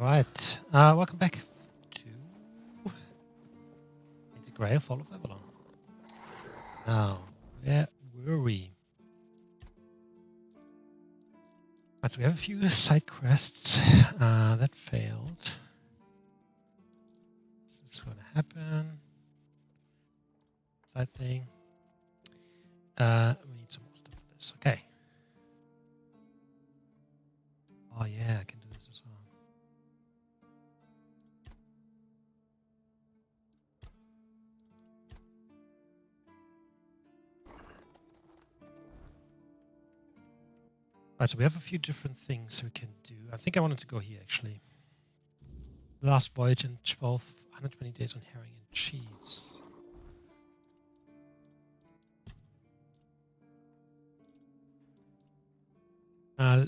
Alright, welcome back to Tainted Grail, Fall of Avalon. Now, where were we? Right, so we have a few side quests that failed. So what's going to happen? Side thing. We need some more stuff for this. Okay. Oh yeah, I can do this as well. Right, so we have a few different things we can do. I think I wanted to go here actually. Last voyage in 120 days on herring and cheese.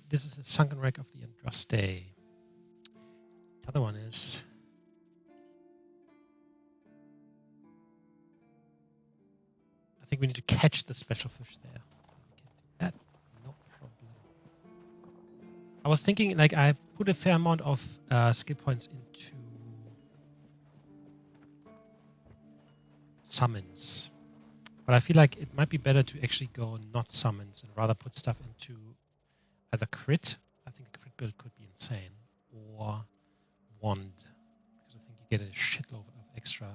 This is the sunken wreck of the Andraste. The other one is I think we need to catch the special fish there. We can do that, no problem. I was thinking like I put a fair amount of skill points into summons, but I feel like it might be better to actually go not summons and rather put stuff into either crit. I think the crit build could be insane, or wand, because I think you get a shitload of extra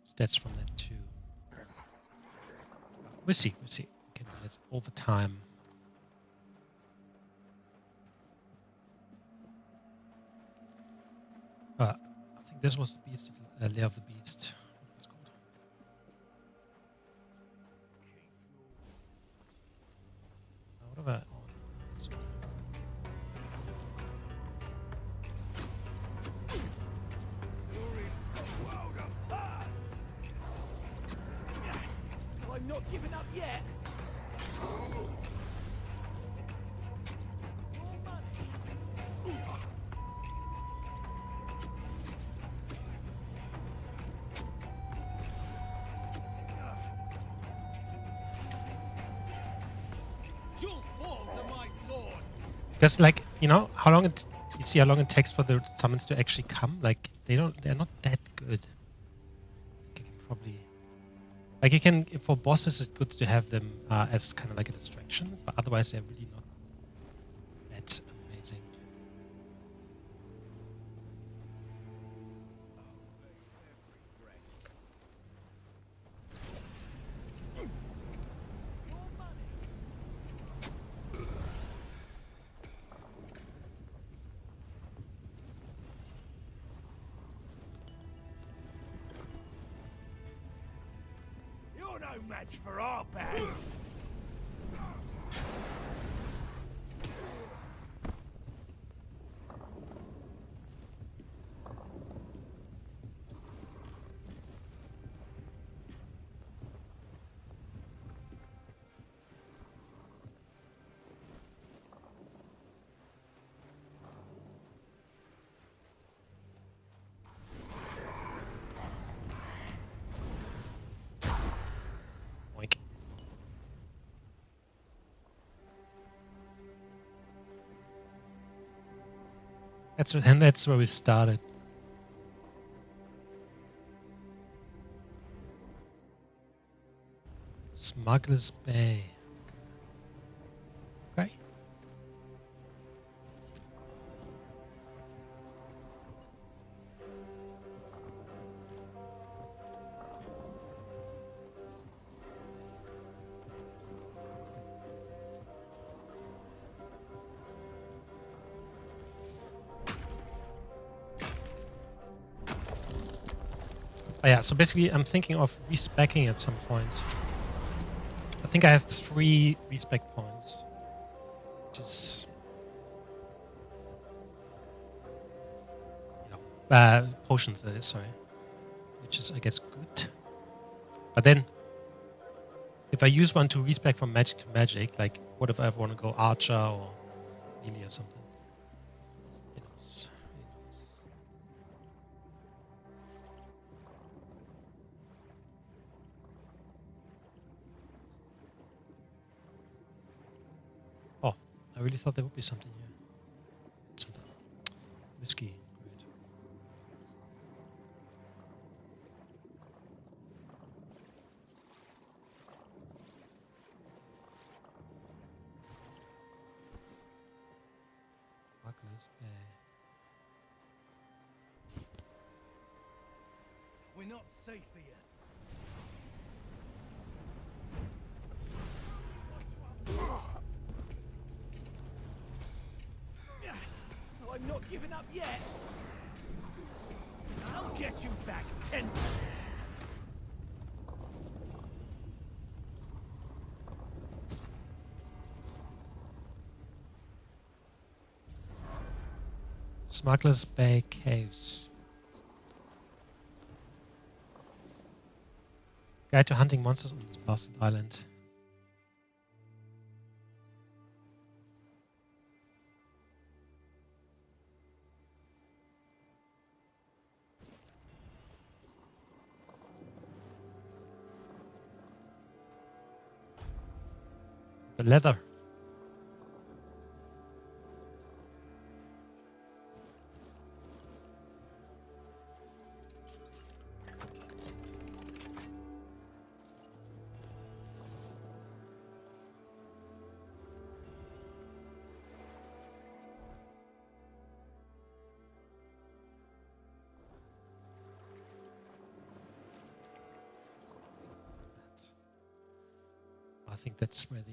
stats from that too. We'll see. We can do that over time. I think this was the beast, Lair of the Beast. What was it called? What have I? I'm not giving up yet. Because like, you know, you see how long it takes for the summons to actually come? Like they're not that good. I think I can probably, like you can, for bosses it's good to have them as kind of like a distraction, but otherwise they're really not that amazing. You're no match for our band. Oink. That's where we started. Smuggler's Bay. Okay. Oh, yeah, so basically I'm thinking of respecking at some point. I think I have 3 respec points, which is, you know, potions that is, sorry, which is I guess good. But then, if I use one to respec from magic to magic, like what if I ever want to go archer or melee or something? Who knows? Oh, I really thought there would be something here. Something. Whiskey. Great. Smuggler's Bay. We're not safe here. I'm not giving up yet. I'll get you back, Tainted. Smuggler's Bay Caves. Guide to hunting monsters on this bastard island. The leather. I think that's where the...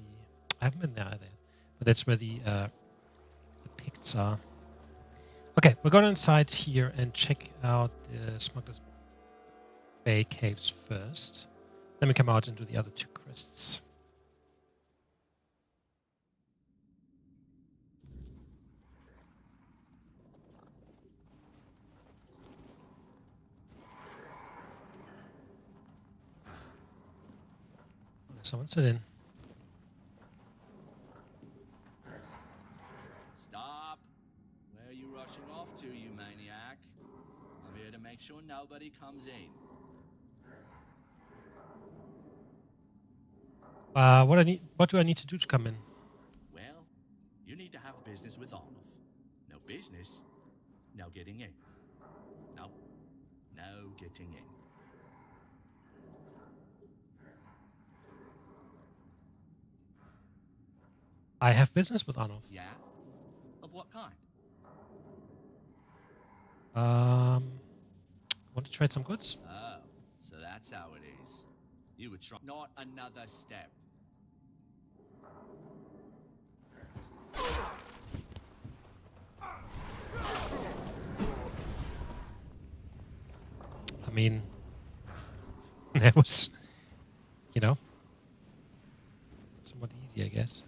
I haven't been there either, but that's where the Picts are. Okay, we're going inside here and check out the Smuggler's Bay Caves first. Then we come out and do the other two quests. Someone sit in. Stop! Where are you rushing off to, you maniac? I'm here to make sure nobody comes in. What do I need to do to come in? Well, you need to have business with Arnold. No business, no getting in. No getting in. I have business with Arnold. Yeah? Of what kind? Want to trade some goods? Oh, so that's how it is. You would try. Not another step. I mean, that was, somewhat easy, I guess.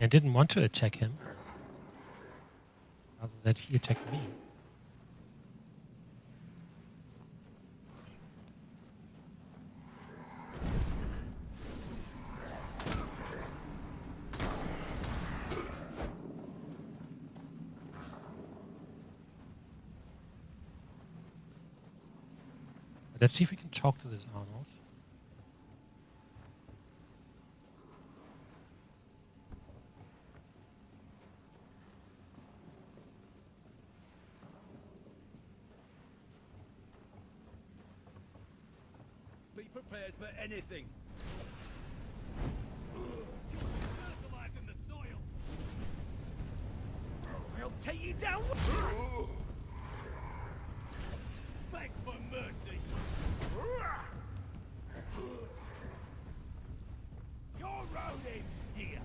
I didn't want to attack him, rather that he attacked me. Let's see if we can talk to this Arnold. Be prepared for anything. Fertilizing the soil. I'll take you down. Beg for mercy. Your road ends here.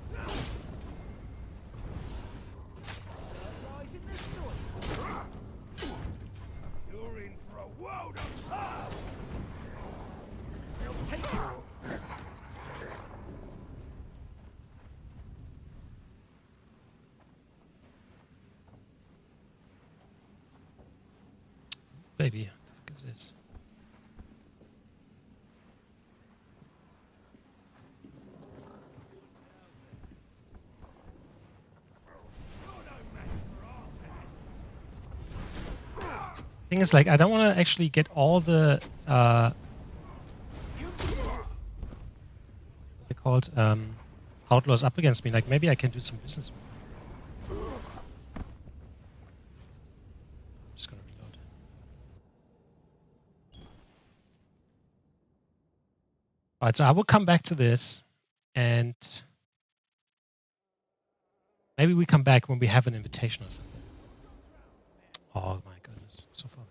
Fertilizing the soil. You're in for a world of hurt. We'll take it. Baby, what the fuck is this? Thing is, like, I don't want to actually get all the what they called outlaws up against me. Like maybe I can do some business with them. I'm just gonna reload. Alright, so I will come back to this, and maybe we come back when we have an invitation or something. Oh my goodness, so far back.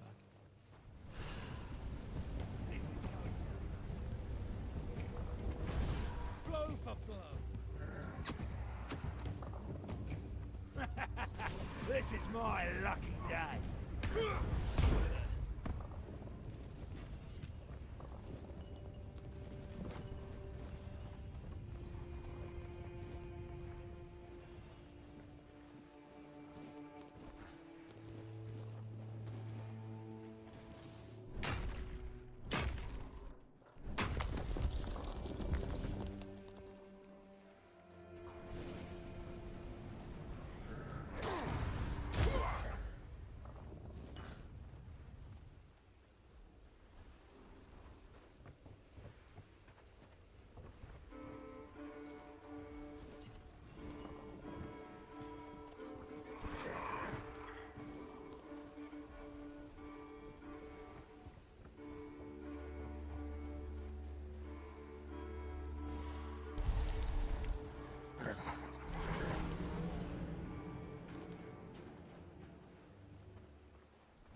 Blow for blow. This is my lucky day.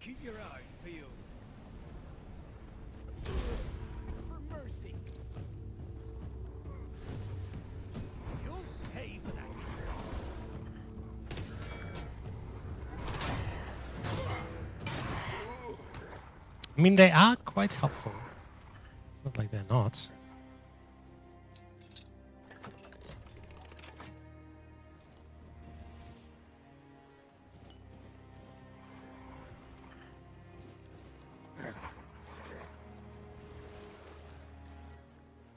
Keep your eyes peeled. For mercy. You'll pay for that. I mean, they are quite helpful. It's not like they're not.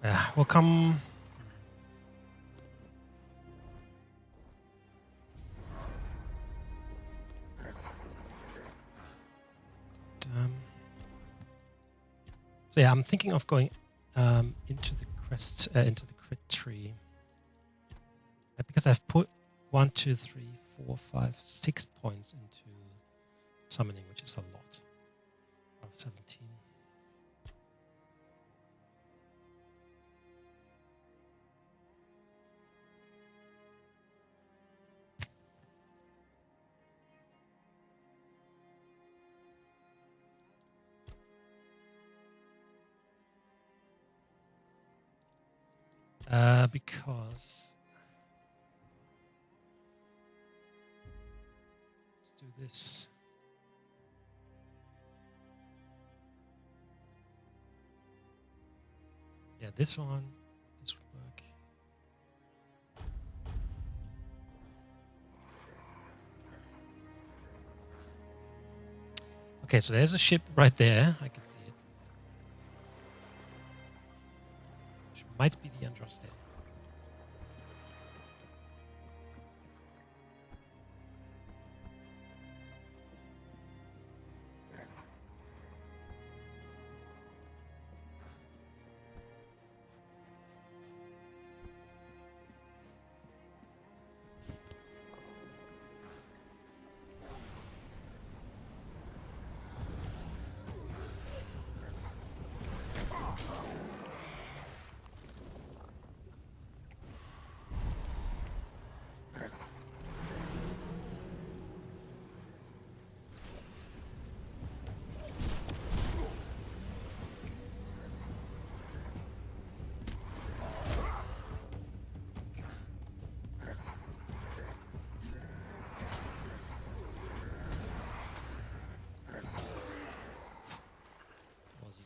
Yeah, we'll come. So yeah, I'm thinking of going into the quest, into the crit tree, because I've put 1, 2, 3, 4, 5, 6 points into summoning, which is a lot. Of 17. Because let's do this. Yeah, this one. This would work. Okay, so there's a ship right there. I can see it. Which might be the Androste.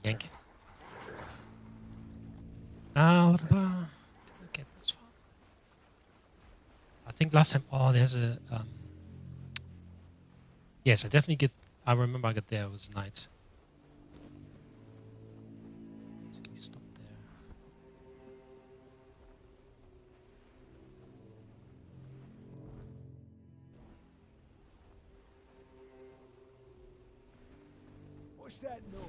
Yank. Did I get this far? I think last time. Oh, there's a. Yes, I definitely get. I remember I got there. It was night. Basically stopped there. What's that noise?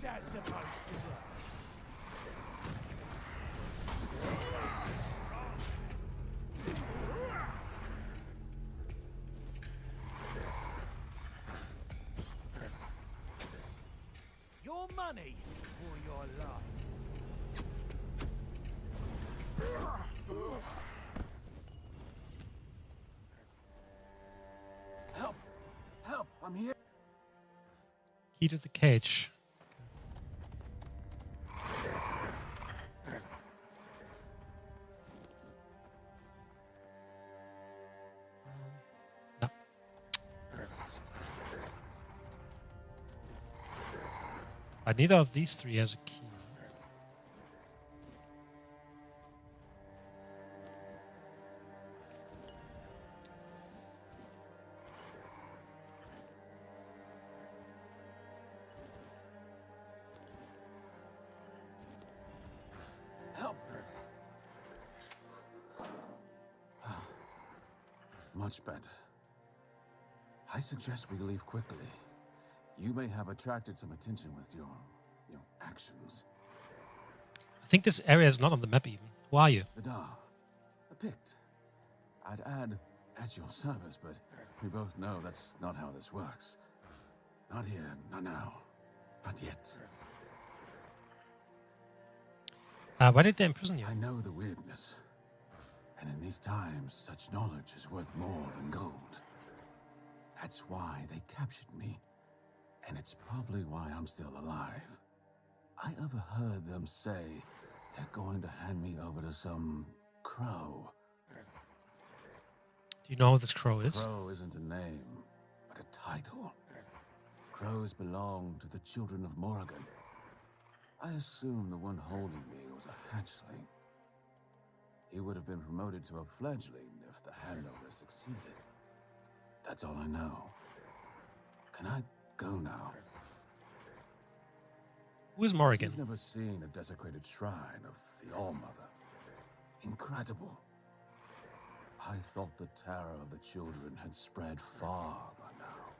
that supposed to work? Your money or your life? Help! Help! I'm here! Key to the cage. No. But neither of these three has a key. Help! Much better. I suggest we leave quickly. You may have attracted some attention with your actions. I think this area is not on the map even. Who are you? Vidar, a Pict. I'd add at your service, but we both know that's not how this works. Not here, not now, not yet. Why did they imprison you? I know the weirdness. And in these times, such knowledge is worth more than gold. That's why they captured me. And it's probably why I'm still alive. I overheard them say they're going to hand me over to some crow. Do you know who this crow is? Crow isn't a name, but a title. Crows belong to the children of Morrigan. I assume the one holding me was a hatchling. He would have been promoted to a fledgling if the handover succeeded. That's all I know. Can I go now? Who is Morrigan? You've never seen a desecrated shrine of the All-Mother. Incredible. I thought the terror of the children had spread far by now.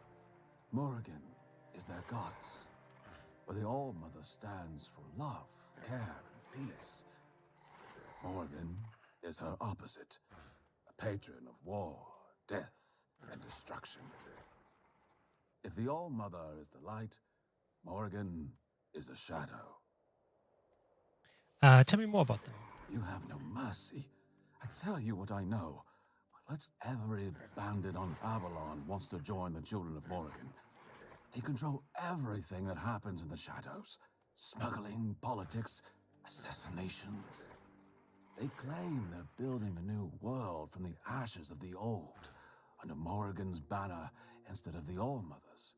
Morrigan is their goddess, where the All-Mother stands for love, care, and peace. Morrigan is her opposite, a patron of war, death, and destruction. If the All-Mother is the light, Morrigan is a shadow. Tell me more about them. You have no mercy. I tell you what I know. Every bandit on Avalon wants to join the children of Morrigan. They control everything that happens in the shadows. Smuggling, politics, assassinations. They claim they're building a new world from the ashes of the old, under Morrigan's banner instead of the All-Mother's.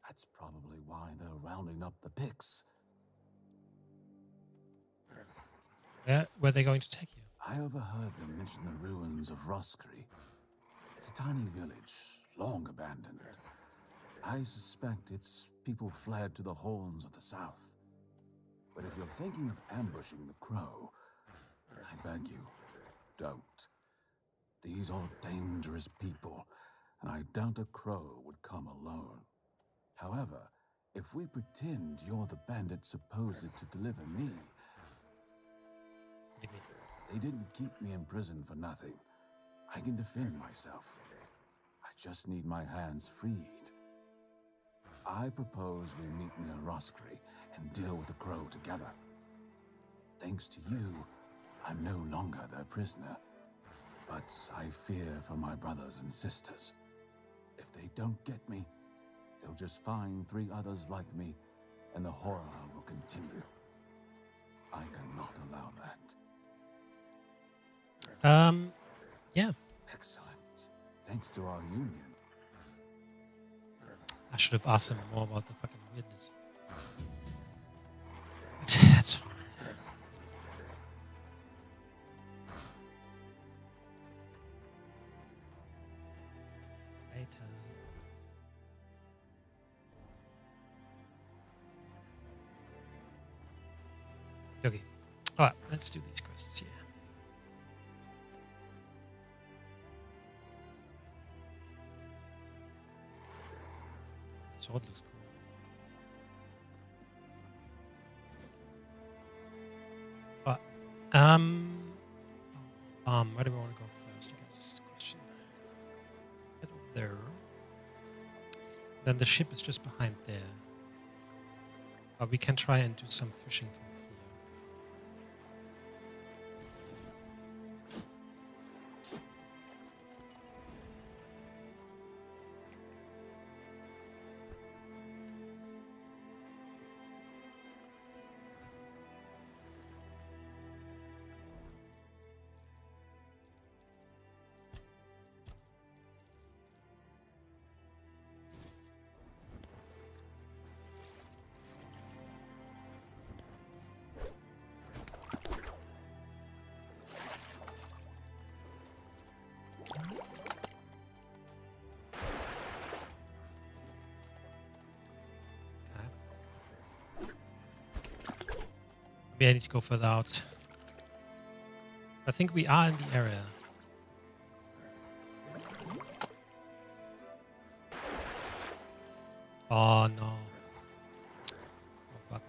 That's probably why they're rounding up the Picts. Where were they going to take you? I overheard them mention the ruins of Roskri. It's a tiny village, long abandoned. I suspect its people fled to the horns of the south. But if you're thinking of ambushing the crow, I beg you, don't. These are dangerous people, and I doubt a crow would come alone. However, if we pretend you're the bandit supposed to deliver me, What do you mean? they didn't keep me in prison for nothing. I can defend myself. I just need my hands freed. I propose we meet near Roskri and deal with the crow together. Thanks to you, I'm no longer their prisoner. But I fear for my brothers and sisters. If they don't get me, they'll just find 3 others like me, and the horror will continue. I cannot allow that. Yeah. Excellent. Thanks to our union. I should have asked him more about the fucking weirdness. That's fine. Later. Okay. Alright, let's do these quests here. Sword looks cool. Where do we want to go first? I guess. Question. Head over there. Then the ship is just behind there. But we can try and do some fishing from here. Maybe I need to go further out. I think we are in the area. Oh no. Oh, button.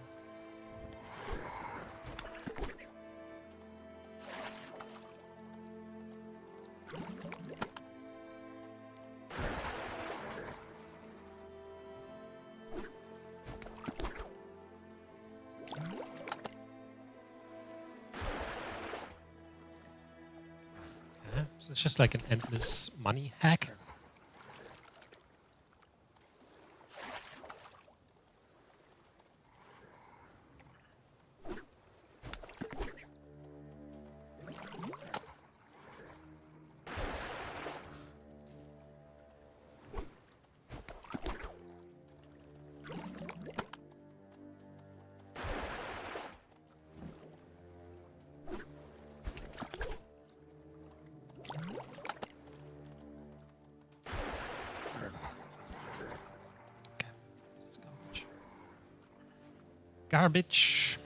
So it's just like an endless money hack. Garbage.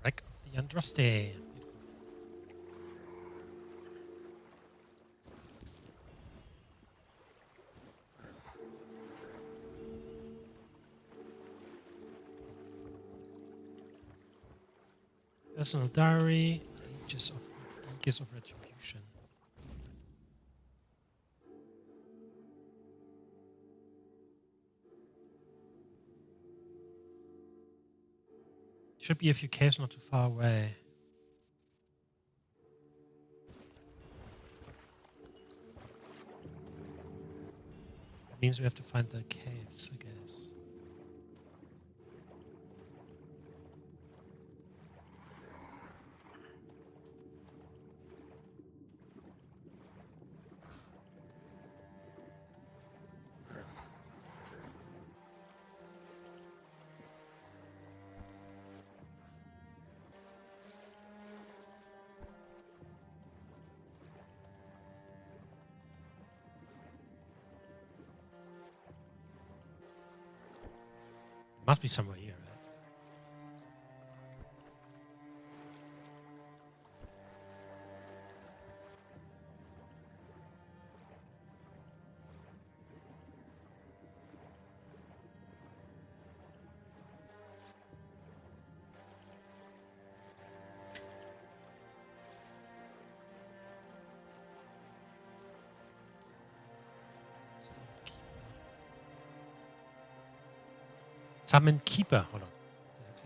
Wreck of the Andraste. Personal diary, Aegis of Retribution. Should be a few caves not too far away. That means we have to find the caves, I guess. Must be somewhere here, right? Summon Keeper. Hold on. That's it.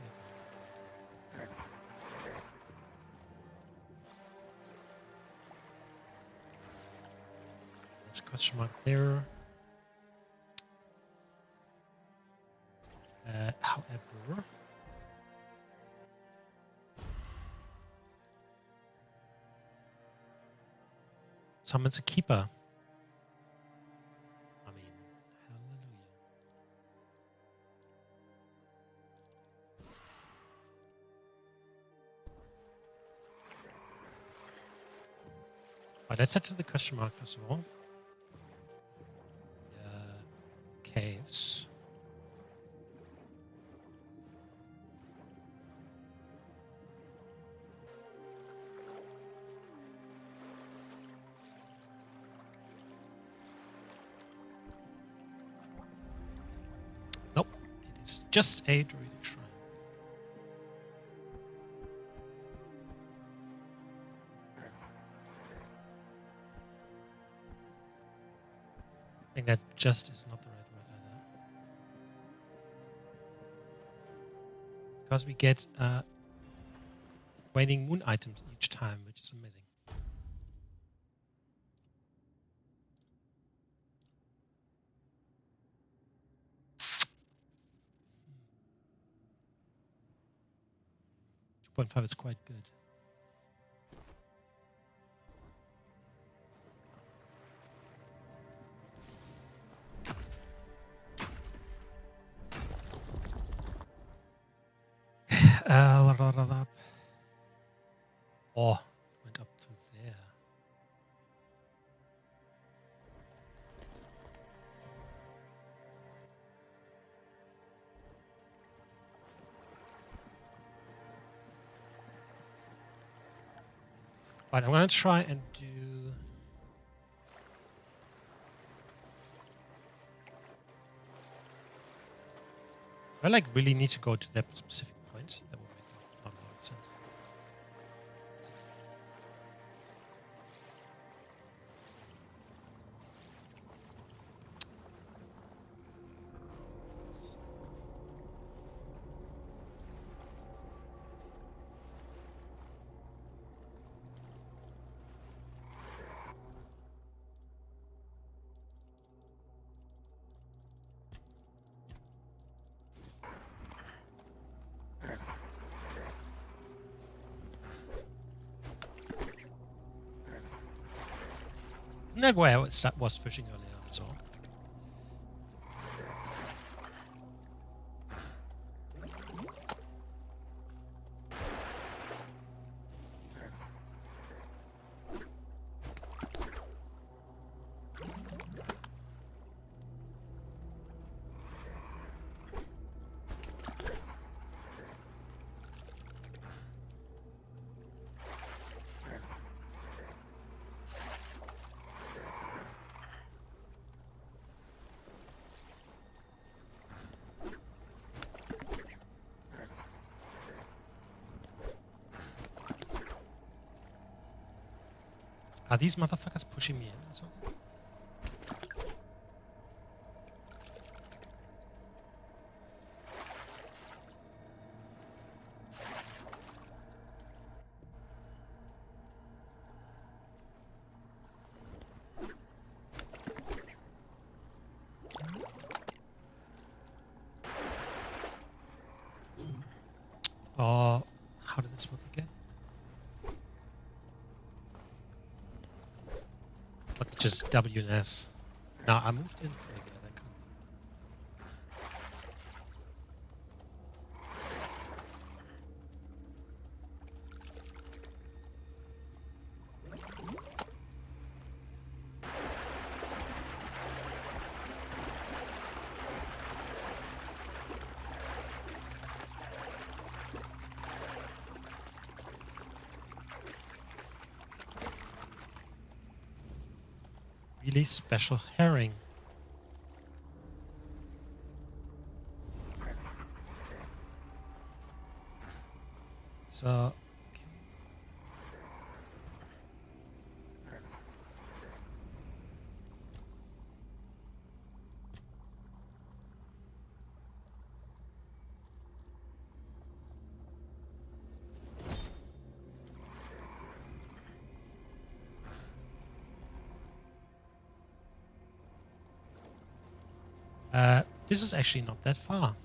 That's a question mark there. However, summons a Keeper. I mean, hallelujah. Right, let's head to the question mark first of all. Caves. Nope, it is just a druidic shrine. I think that just is not the right word either. Because we get waning moon items each time, which is amazing. .5 is quite good. Oh, went up to there. Right, I'm gonna try and do. I like really need to go to that specific point. That would make not a lot of sense. Isn't that where I was fishing earlier? So. Are these motherfuckers pushing me in or something? Oh, how did this work again? What's it just W and S? No, I moved in for a bit. I can't. Really special herring. So, okay. This is actually not that far.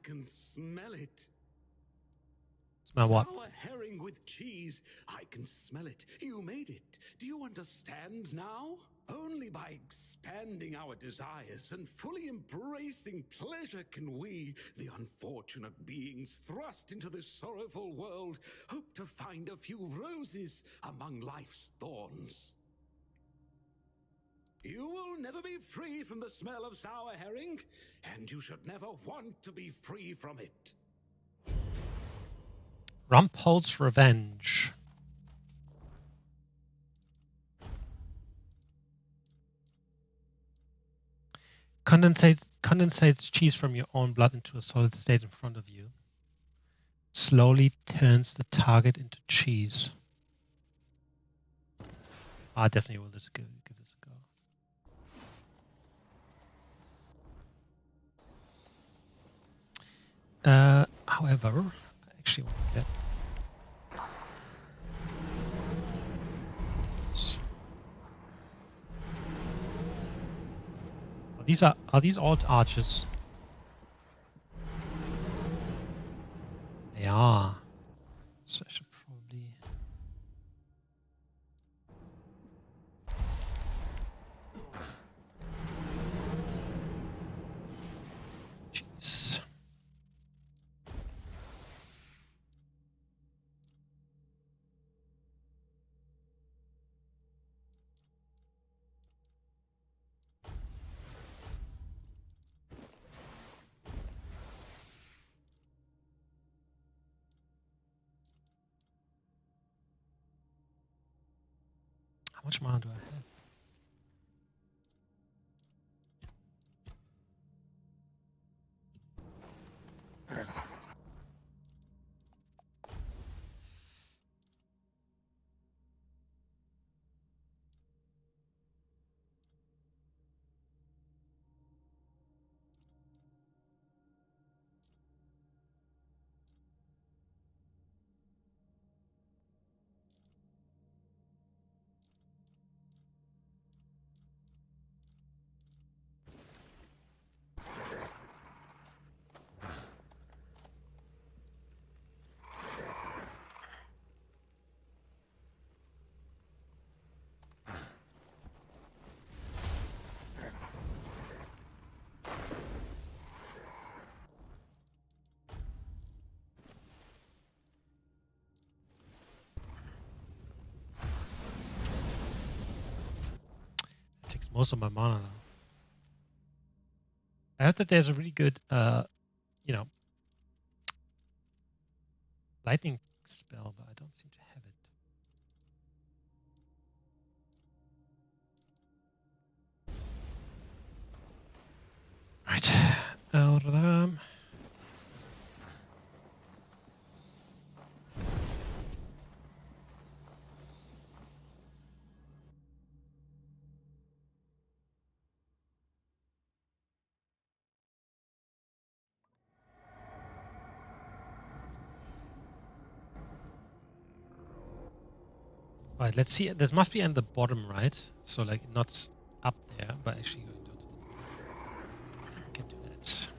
can smell it. Smell what? Sour herring with cheese. I can smell it. You made it. Do you understand now? Only by expanding our desires and fully embracing pleasure can we, the unfortunate beings thrust into this sorrowful world, hope to find a few roses among life's thorns. You will never be free from the smell of sour herring, and you should never want to be free from it. Rumpholt's Revenge. Condensates cheese from your own blood into a solid state in front of you. Slowly turns the target into cheese. I definitely will give this a go. However, I actually want to get. Are these all archers? They are. So I should probably. Jeez. How much mana do I have? It takes most of my mana now. I heard that there's a really good, lightning spell, but I don't seem to have it. Right. Elram. Right, let's see. This must be in the bottom right. So, like, not up there, but actually going to. I think we can do that.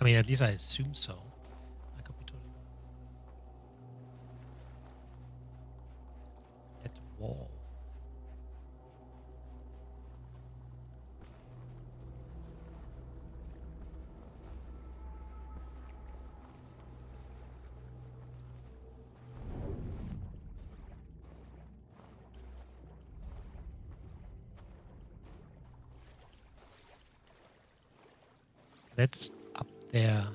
I mean, at least I assume so. I could be totally wrong. At wall. That's up there.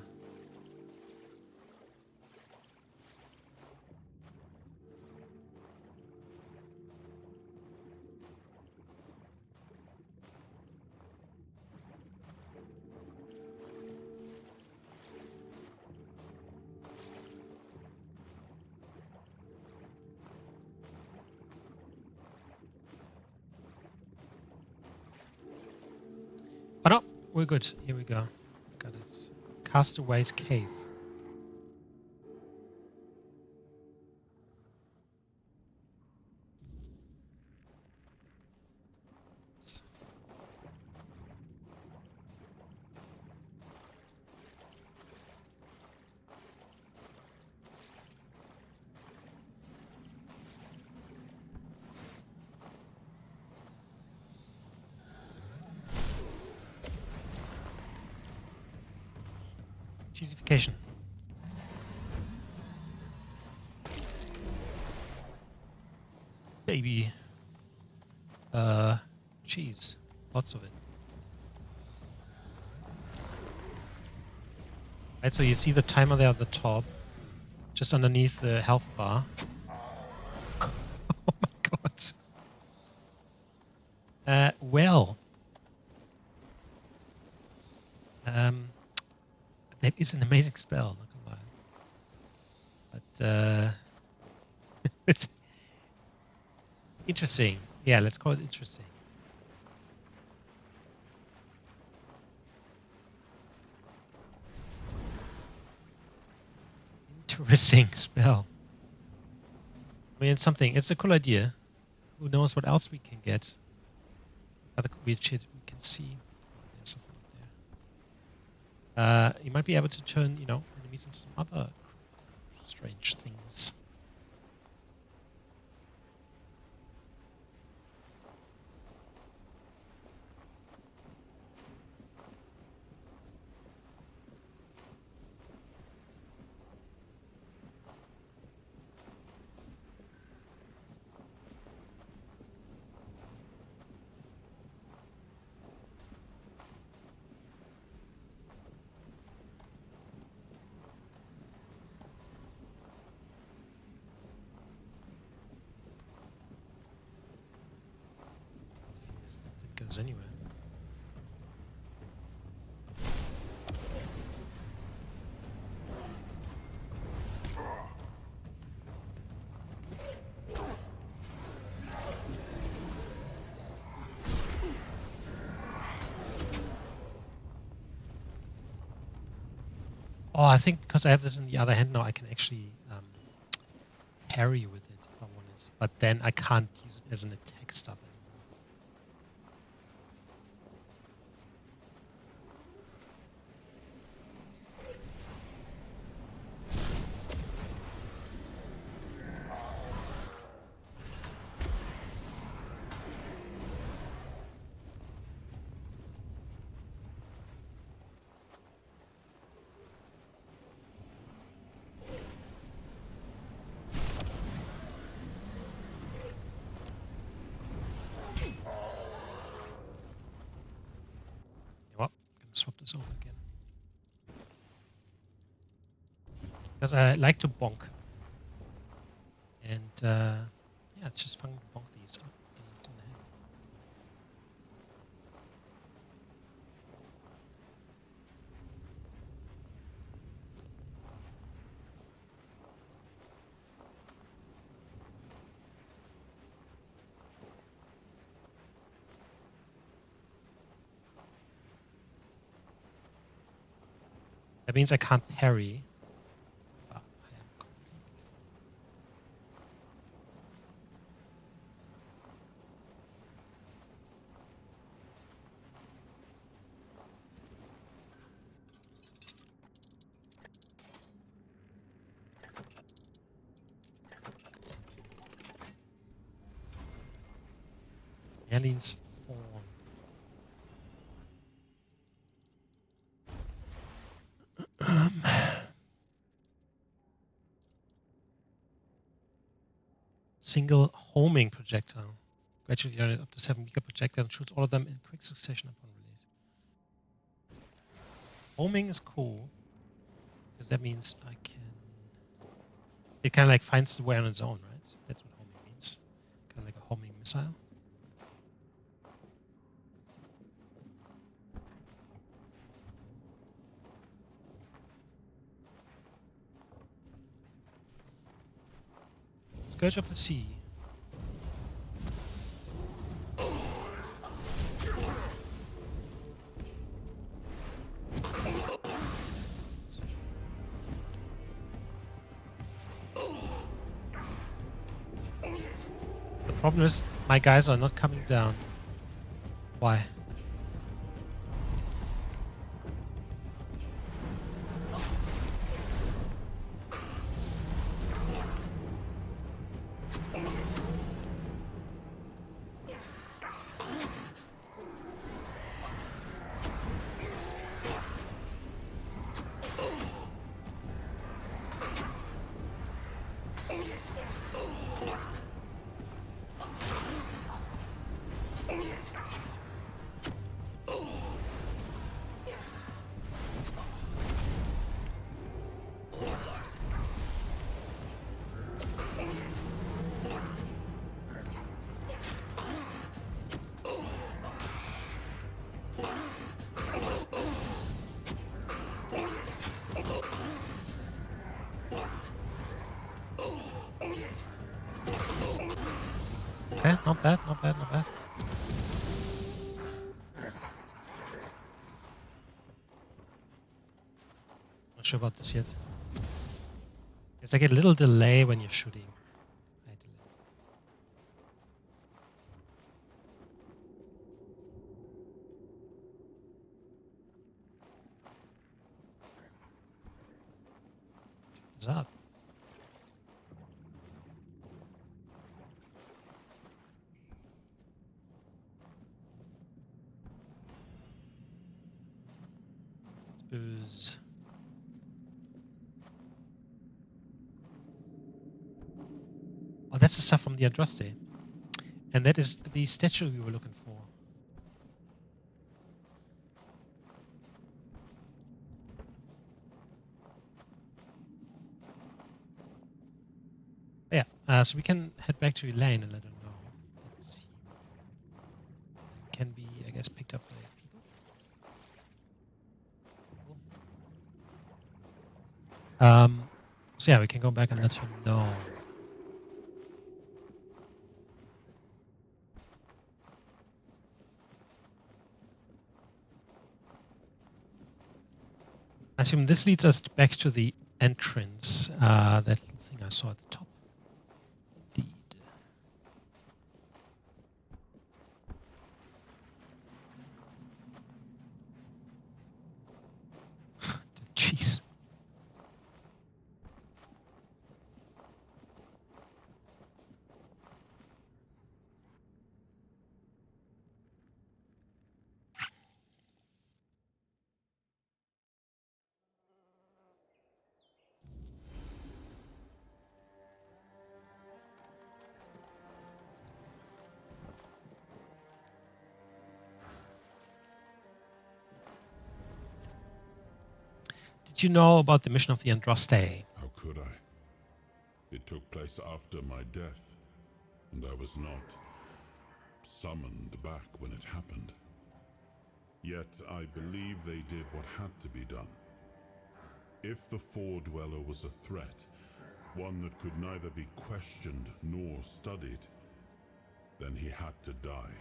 we're good. Here we go. Got it. Castaway's Cave. Cheesification. Baby. Cheese. Lots of it. Right, so you see the timer there at the top, just underneath the health bar. Oh my god. Well. That is an amazing spell, not gonna lie. But it's interesting. Yeah, let's call it interesting. Interesting spell. I mean, it's something. It's a cool idea. Who knows what else we can get? Other weird shit we can see. There's something up there. You might be able to turn, enemies into some other strange things. It goes anywhere. Oh, I think because I have this in the other hand now, I can actually parry with it if I wanted. But then I can't use it as an attack stuff anymore. Swap this over again. Because I like to bonk. And yeah, it's just fun to bonk these up in the head. That means I can't parry. But I am completely fine. Merlin's Fawn. Single homing projectile. Gradually generate up to 7 weaker projectiles and shoots all of them in quick succession upon release. Homing is cool because that means I can. It kind of like finds the way on its own, right? That's what homing means. Kind of like a homing missile. Scourge of the Sea. Problem is, my guys are not coming down. Why? Okay, not bad, not bad, not bad. Not sure about this yet. It's like a little delay when you're shooting. Right, delay. What's up? Booze. Oh, that's the stuff from the Andraste. And that is the statue we were looking for. Yeah, so we can head back to Elaine and let her know that he can be, I guess, picked up by people. Cool. So yeah, we can go back and let her know. I assume this leads us back to the entrance, that little thing I saw at the top. Indeed. Jeez. Did you know about the mission of the Andraste? How could I? It took place after my death, and I was not summoned back when it happened. Yet I believe they did what had to be done. If the Four-Dweller was a threat, one that could neither be questioned nor studied, then he had to die.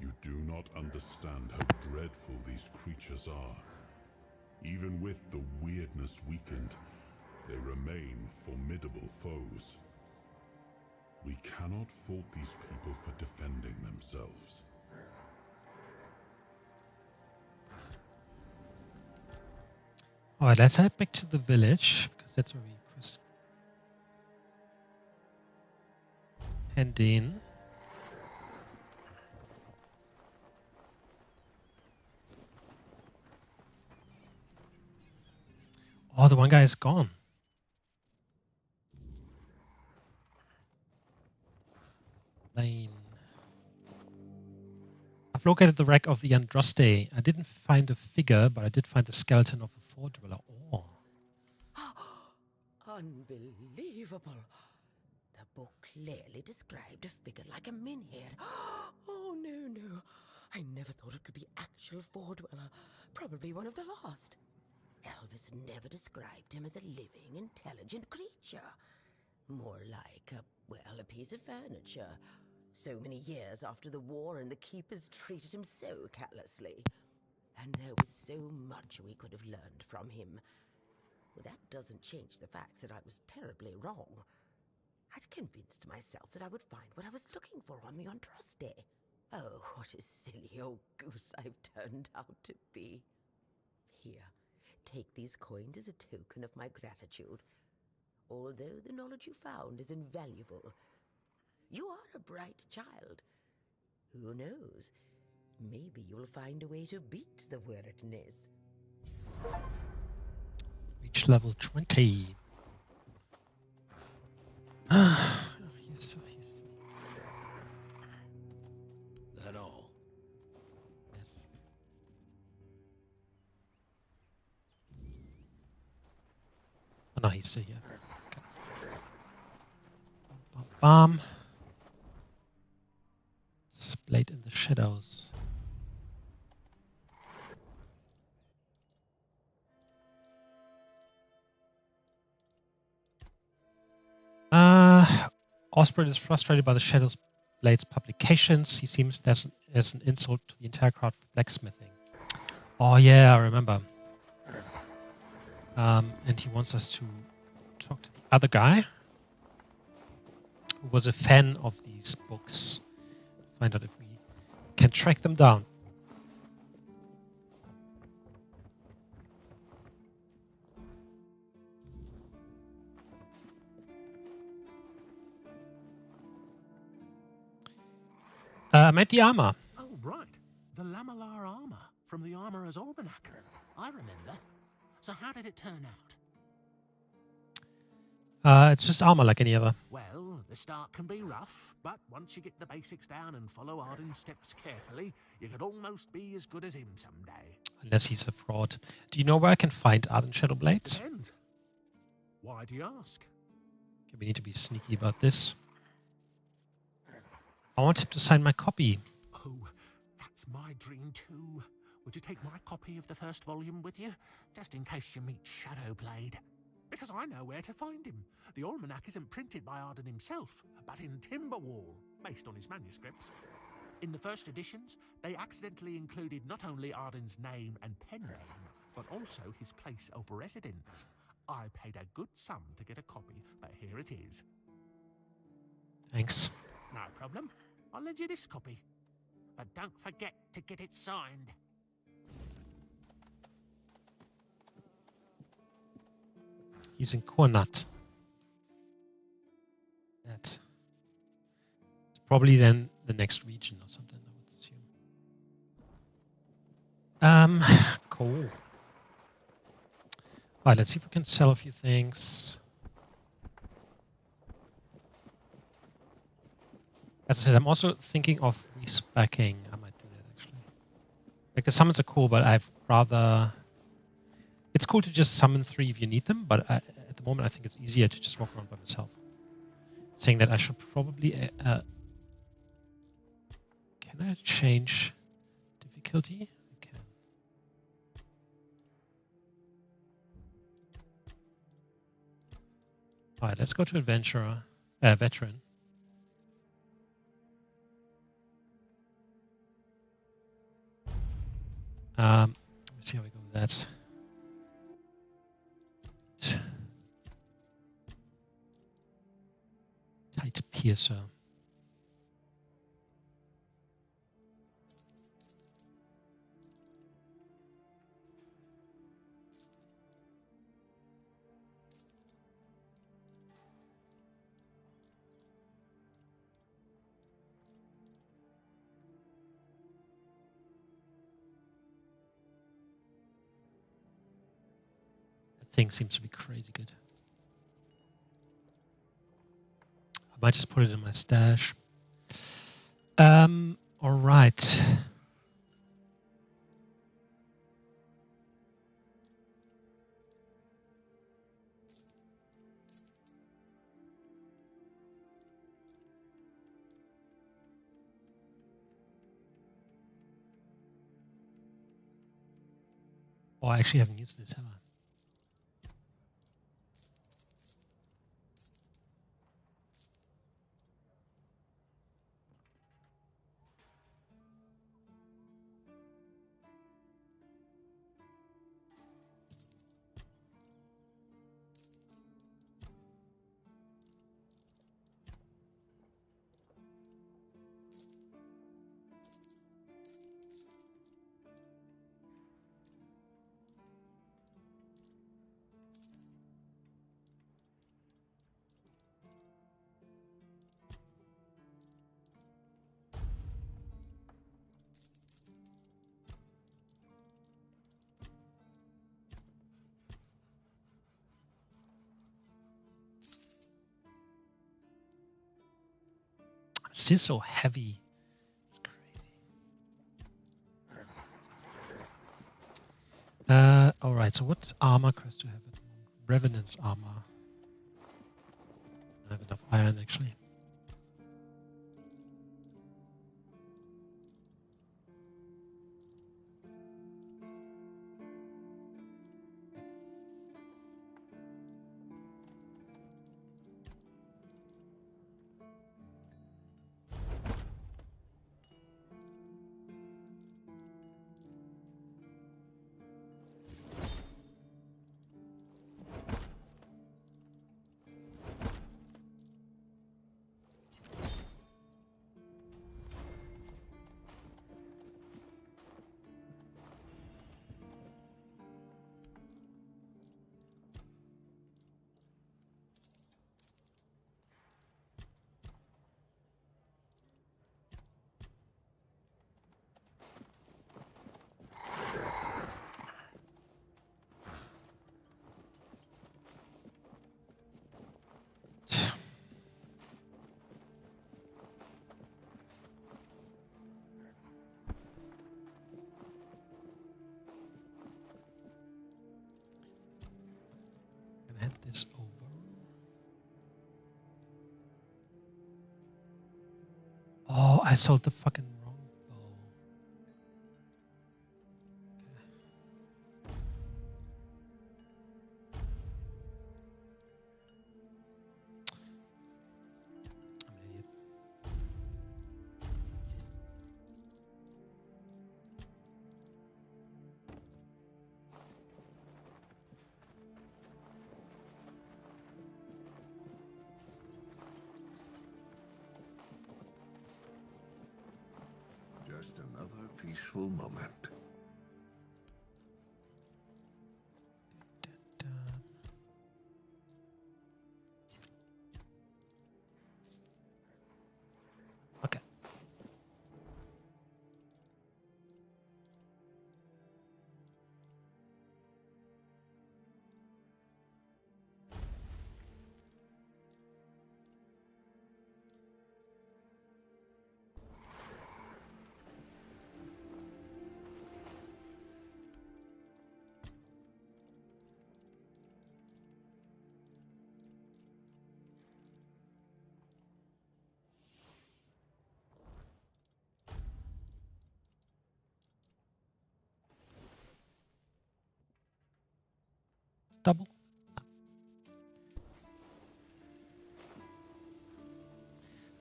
You do not understand how dreadful these creatures are. Even with the weirdness weakened, they remain formidable foes. We cannot fault these people for defending themselves. Alright, let's head back to the village, because that's where we quest. And in. Oh, the one guy is gone. Lane. I've located the wreck of the Andraste. I didn't find a figure, but I did find the skeleton of a Four-Dweller. Oh. Unbelievable. The book clearly described a figure like a menhir. Oh, no. I never thought it could be actual Four-Dweller. Probably one of the last. Elvis never described him as a living, intelligent creature. More like a piece of furniture. So many years after the war, and the keepers treated him so callously. And there was so much we could have learned from him. Well, that doesn't change the fact that I was terribly wrong. I'd convinced myself that I would find what I was looking for on the Andraste. Oh, what a silly old goose I've turned out to be. Here, take these coins as a token of my gratitude. Although the knowledge you found is invaluable, you are a bright child. Who knows? Maybe you'll find a way to beat the weirdness. Reach level 20. He's That all? yes. Oh no, he's still here. Okay. Bum, bum, bum. Splayed in the shadows. Osprey is frustrated by the Shadows Blade's publications. He seems as an insult to the entire crowd for blacksmithing. Oh yeah, I remember. And he wants us to talk to the other guy who was a fan of these books. Find out if we can track them down. I made the armor. Oh, right. The lamellar armor from the Armorer's Almanac. I remember. So how did it turn out? It's just armor like any other. Well, the start can be rough, but once you get the basics down and follow Arden's steps carefully, you could almost be as good as him someday. Unless he's a fraud. Do you know where I can find Arden Shadowblade? Depends. Why do you ask? Okay, we need to be sneaky about this. I want him to sign my copy. Oh, that's my dream too. Would you take my copy of the first volume with you, just in case you meet Shadowblade? Because I know where to find him. The almanac isn't printed by Arden himself, but in Timberwall, based on his manuscripts. In the first editions, they accidentally included not only Arden's name and pen name, but also his place of residence. I paid a good sum to get a copy, but here it is. Thanks. No problem. I'll lend you this copy. But don't forget to get it signed. He's in Kornat. It's probably then the next region or something, I would assume. Cool. Alright, let's see if we can sell a few things. As I said, I'm also thinking of respecking. I might do that actually. Like the summons are cool, but I've rather... It's cool to just summon 3 if you need them, but at the moment I think it's easier to just walk around by myself. Saying that I should probably... can I change difficulty? I can. Alright, let's go to Adventurer. Veteran. Let's see how we go with that. Tight piercer. Thing seems to be crazy good. I might just put it in my stash. All right. Oh, I actually haven't used this, have I? still so heavy. It's crazy. Alright, so what armor quest do I have at the moment? Revenant's armor. I don't have enough iron actually. Hand this over. Oh, I sold the fucking wrong bow. I'm an idiot. Just another peaceful moment. Okay. Double.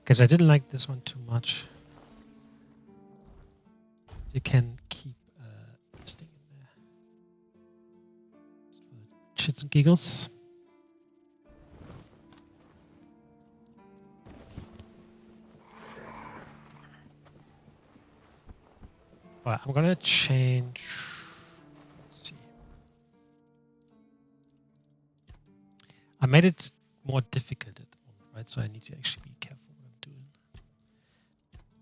Because I didn't like this one too much. You can keep this thing in there. Just for shits and giggles. Alright, I'm gonna change. Let's see. I made it more difficult at the moment, right? So I need to actually be careful what I'm doing.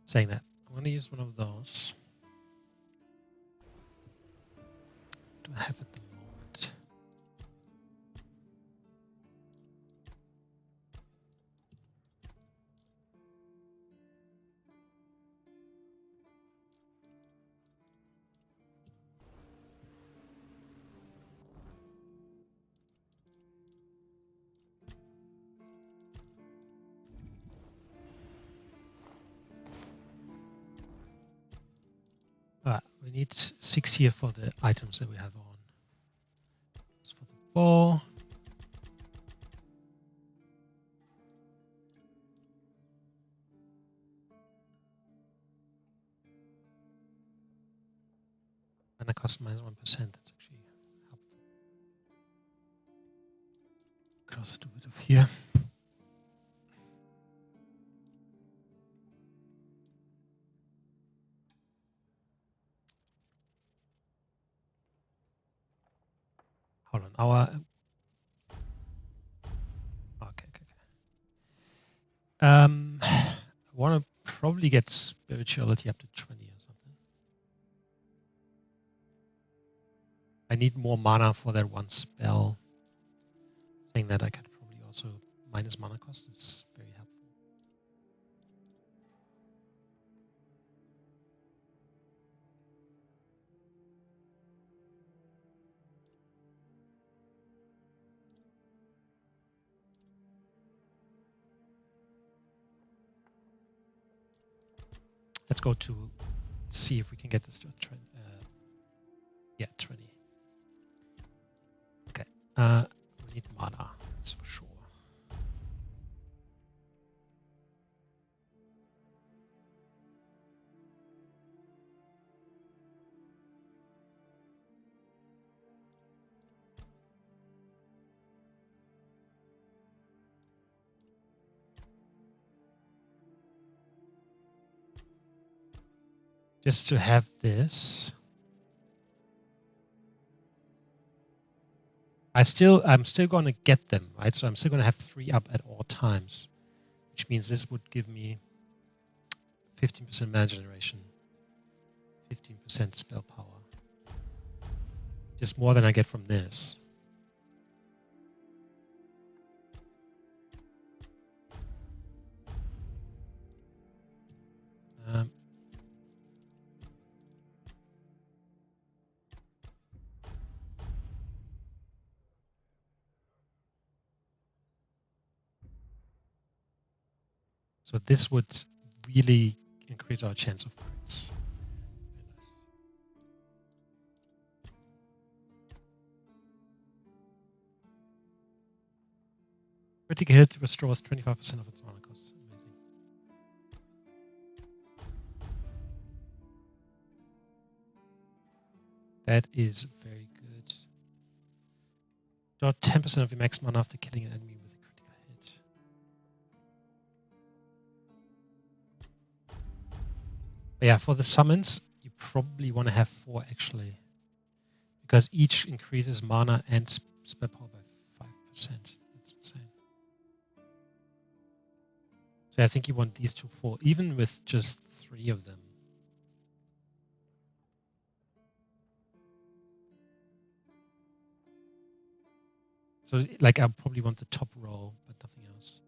Saying that, I'm gonna use one of those. What do I have at the moment? We need 6 here for the items that we have on. That's for the bow. And I customize 1%. That's actually helpful. Could also do a bit of here. Hold on, okay. I want to probably get spirituality up to 20 or something. I need more mana for that one spell. Saying that I could probably also minus mana cost is very helpful. go to see if we can get this to a 20. Yeah, 20. Okay. We need mana, that's for sure. Just to have this. I'm still going to get them, right? So I'm still going to have 3 up at all times, which means this would give me 15% mana generation, 15% spell power. Just more than I get from this. So this would really increase our chance of crits. Very nice. Critical hit restores 25% of its mana cost. Amazing. That is very good. Draw 10% of your max mana after killing an enemy with a critical hit. But yeah, for the summons, you probably want to have 4 actually, because each increases mana and spell power by 5%. That's insane. So I think you want these to fall, even with just 3 of them. So like I probably want the top row, but nothing else.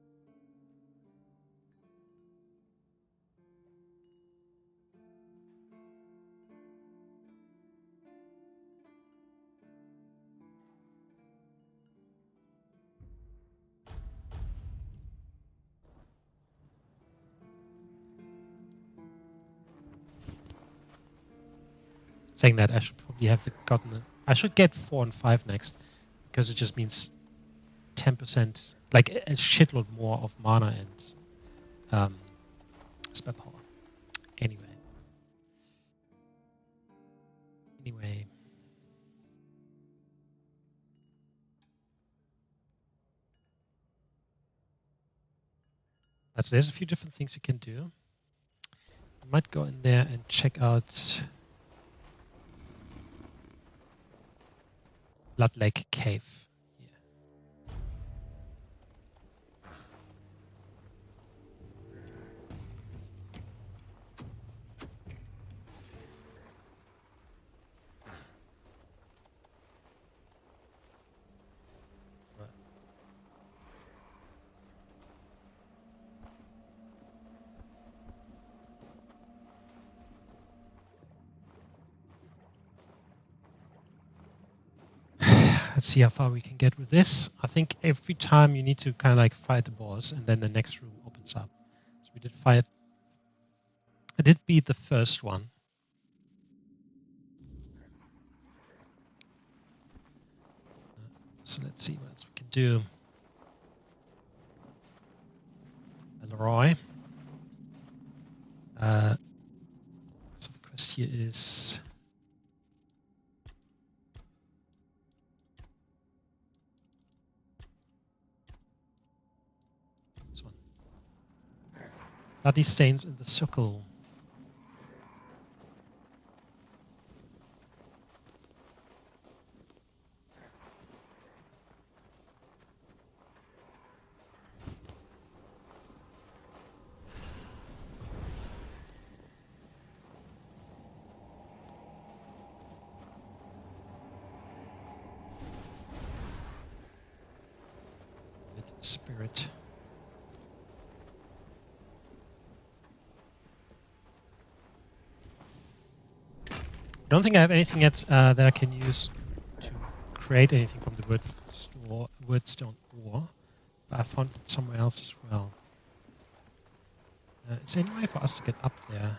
Saying that, I should probably have I should get 4 and 5 next, because it just means 10%, like a shitload more of mana and spell power. Anyway. There's a few different things you can do. I might go in there and check out Blood Lake Cave. Let's see how far we can get with this. I think every time you need to kind of like fight the boss, and then the next room opens up. So we did fight. I did beat the first one. So let's see what else we can do. Leroy. So the quest here is this one. Bloody stains in the circle. Spirit. I don't think I have anything yet that I can use to create anything from the Wordstone ore, but I found it somewhere else as well. Is there any way for us to get up there?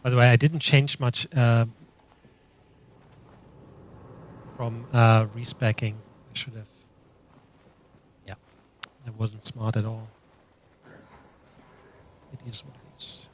By the way, I didn't change much from respecking. I should have. Yeah, that wasn't smart at all. It is what it is.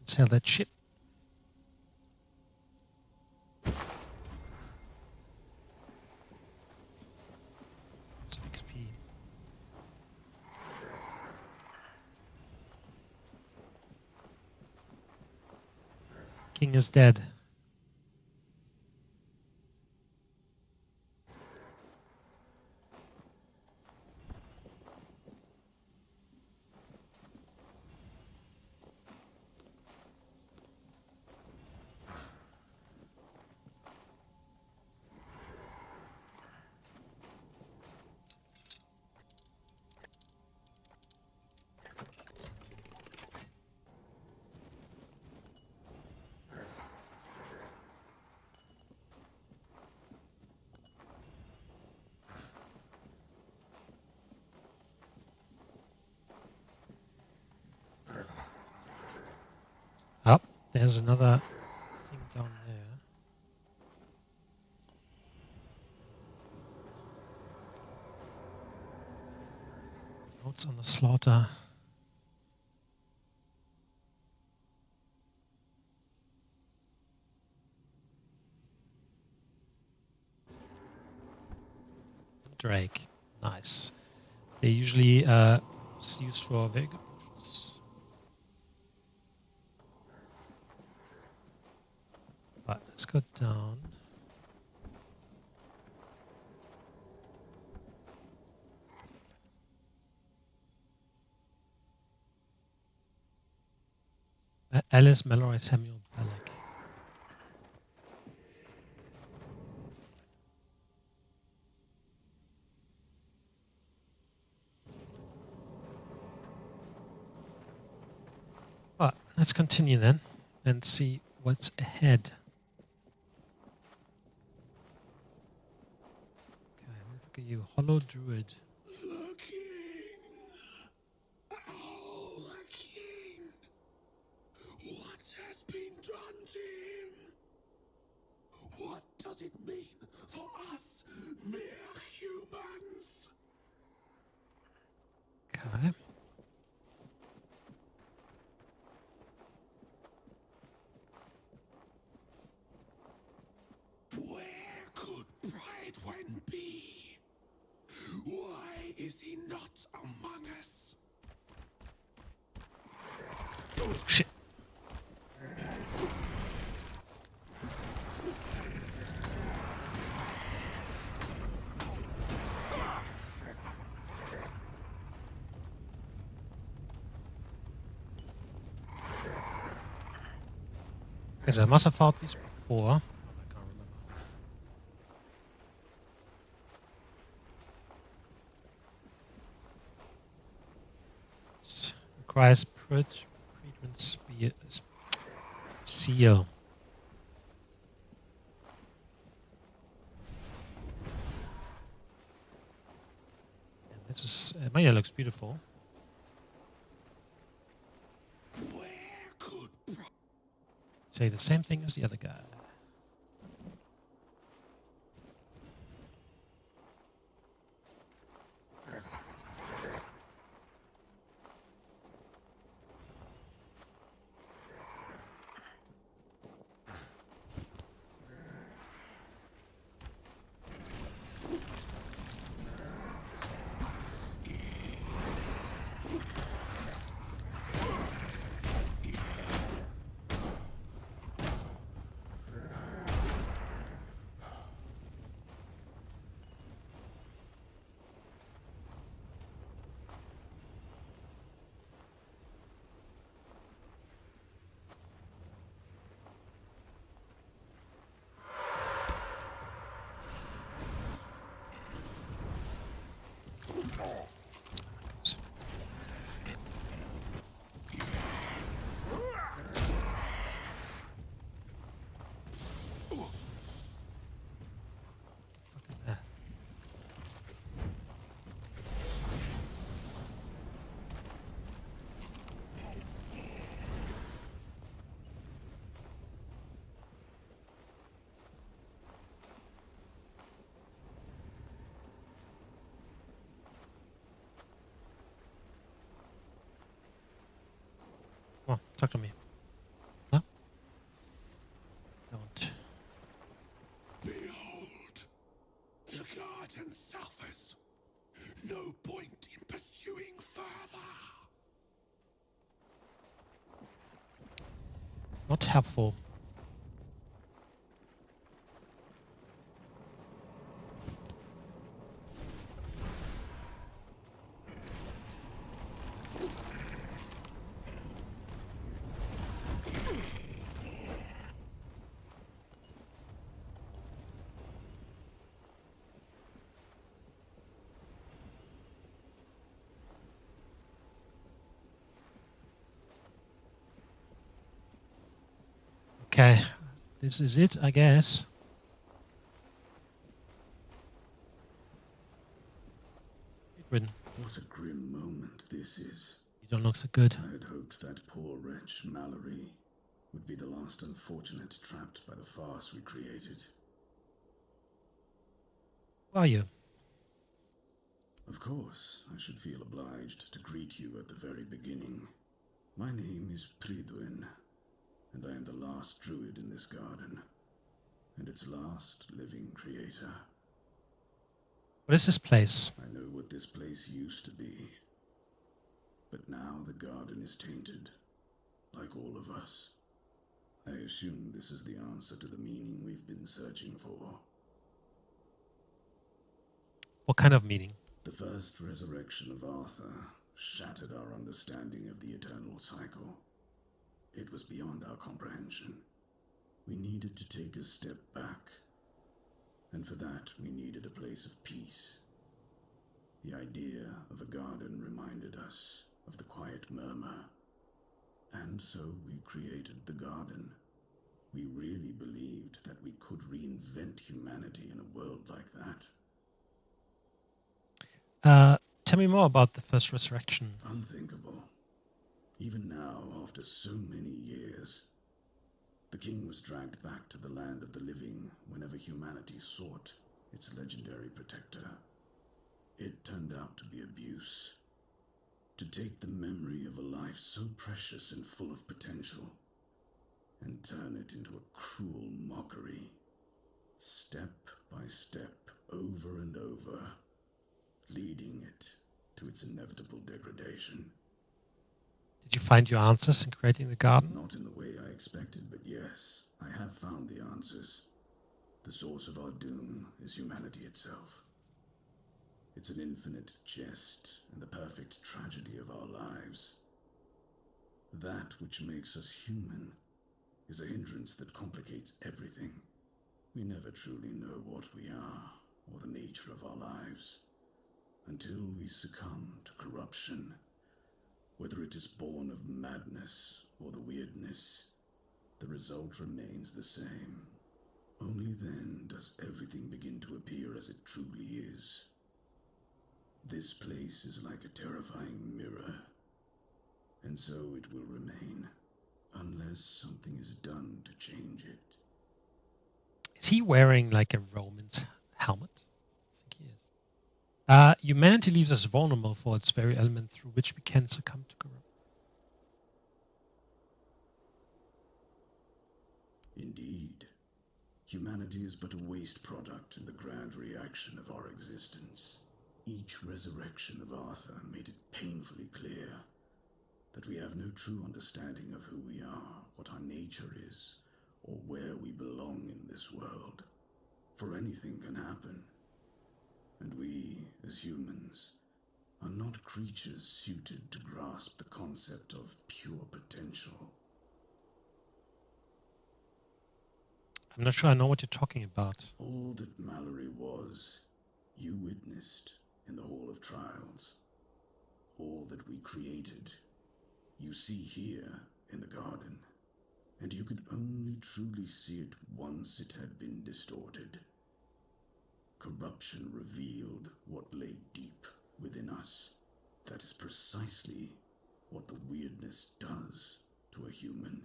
Sell that shit. Some XP. King is dead. Oh, there's another thing down there. Notes on the slaughter. Drake. Nice. They're usually used for very good potions. But let's go down. Alice Mallory Samuel Bellick. Well, let's continue then and see what's ahead. Okay, look at you, Hollow Druid. The king! Oh, the king! What has been done to him? What does it mean for us, mere humans? Okay. Where could Bridewin be? Why is he not among us? Oh, shit. Because I must have fought these before. I can't remember. It requires Predwin seal. And this is Maya looks beautiful. Where could Say the same thing as the other guy. Talk to me. No? Don't. Behold, the garden suffers. No point in pursuing further. Not helpful. Okay, this is it, I guess. Written. What a grim moment this is. You don't look so good. I had hoped that poor wretch Mallory would be the last unfortunate trapped by the farce we created. Who are you? Of course, I should feel obliged to greet you at the very beginning. My name is Pridwin, and I am the last druid in this garden, and its last living creator. What is this place? I know what this place used to be, but now the garden is tainted, like all of us. I assume this is the answer to the meaning we've been searching for. What kind of meaning? The first resurrection of Arthur shattered our understanding of the eternal cycle. It was beyond our comprehension. We needed to take a step back, and for that we needed a place of peace. The idea of a garden reminded us of the quiet murmur, and so we created the garden. We really believed that we could reinvent humanity in a world like that. Tell me more about the first resurrection. Unthinkable. Even now, after so many years, the king was dragged back to the land of the living whenever humanity sought its legendary protector. It turned out to be abuse. To take the memory of a life so precious and full of potential and turn it into a cruel mockery, step by step, over and over, leading it to its inevitable degradation. Did you find your answers in creating the garden? Not in the way I expected, but yes, I have found the answers. The source of our doom is humanity itself. It's an infinite jest and the perfect tragedy of our lives. That which makes us human is a hindrance that complicates everything. We never truly know what we are or the nature of our lives until we succumb to corruption. Whether it is born of madness or the weirdness, the result remains the same. Only then does everything begin to appear as it truly is. This place is like a terrifying mirror, and so it will remain, unless something is done to change it. Is he wearing like a Roman's helmet? I think he is. Humanity leaves us vulnerable for its very element through which we can succumb to corruption. Indeed. Humanity is but a waste product in the grand reaction of our existence. Each resurrection of Arthur made it painfully clear that we have no true understanding of who we are, what our nature is, or where we belong in this world. For anything can happen. And we, as humans, are not creatures suited to grasp the concept of pure potential. I'm not sure I know what you're talking about. All that Mallory was, you witnessed in the Hall of Trials. All that we created, you see here in the garden. And you could only truly see it once it had been distorted. Corruption revealed what lay deep within us. That is precisely what the weirdness does to a human.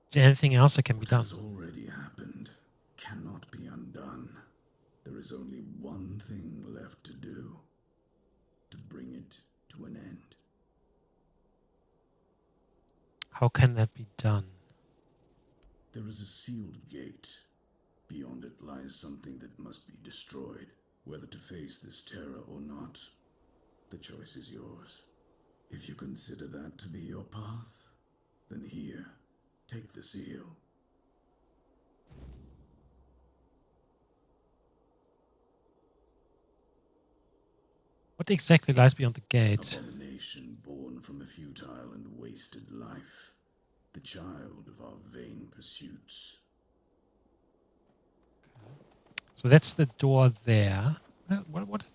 Is there anything else that can be What done? has already happened cannot be undone. There is only one thing left to do, to bring it to an end. How can that be done? There is a sealed gate. Beyond it lies something that must be destroyed. Whether to face this terror or not, the choice is yours. If you consider that to be your path, then here, take the seal. What exactly lies beyond the gate? Abomination born from a futile and wasted life. The child of our vain pursuits. So that's the door there. What if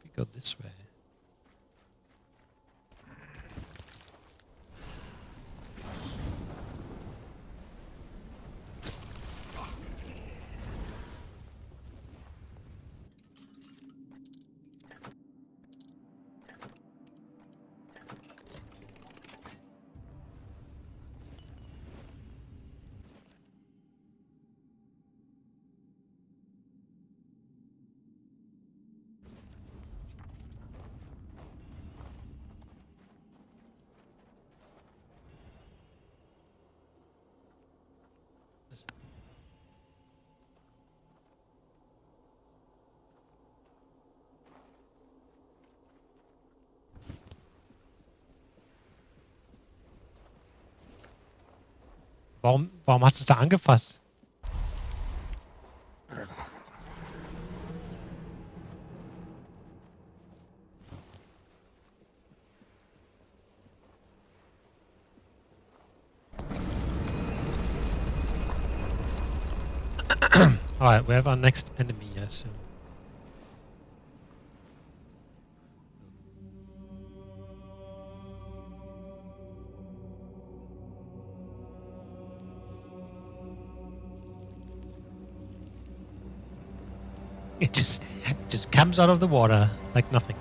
we go this way? Warum hast du es da angefasst? Alright, we have our next enemy, I assume. It just comes out of the water like nothing.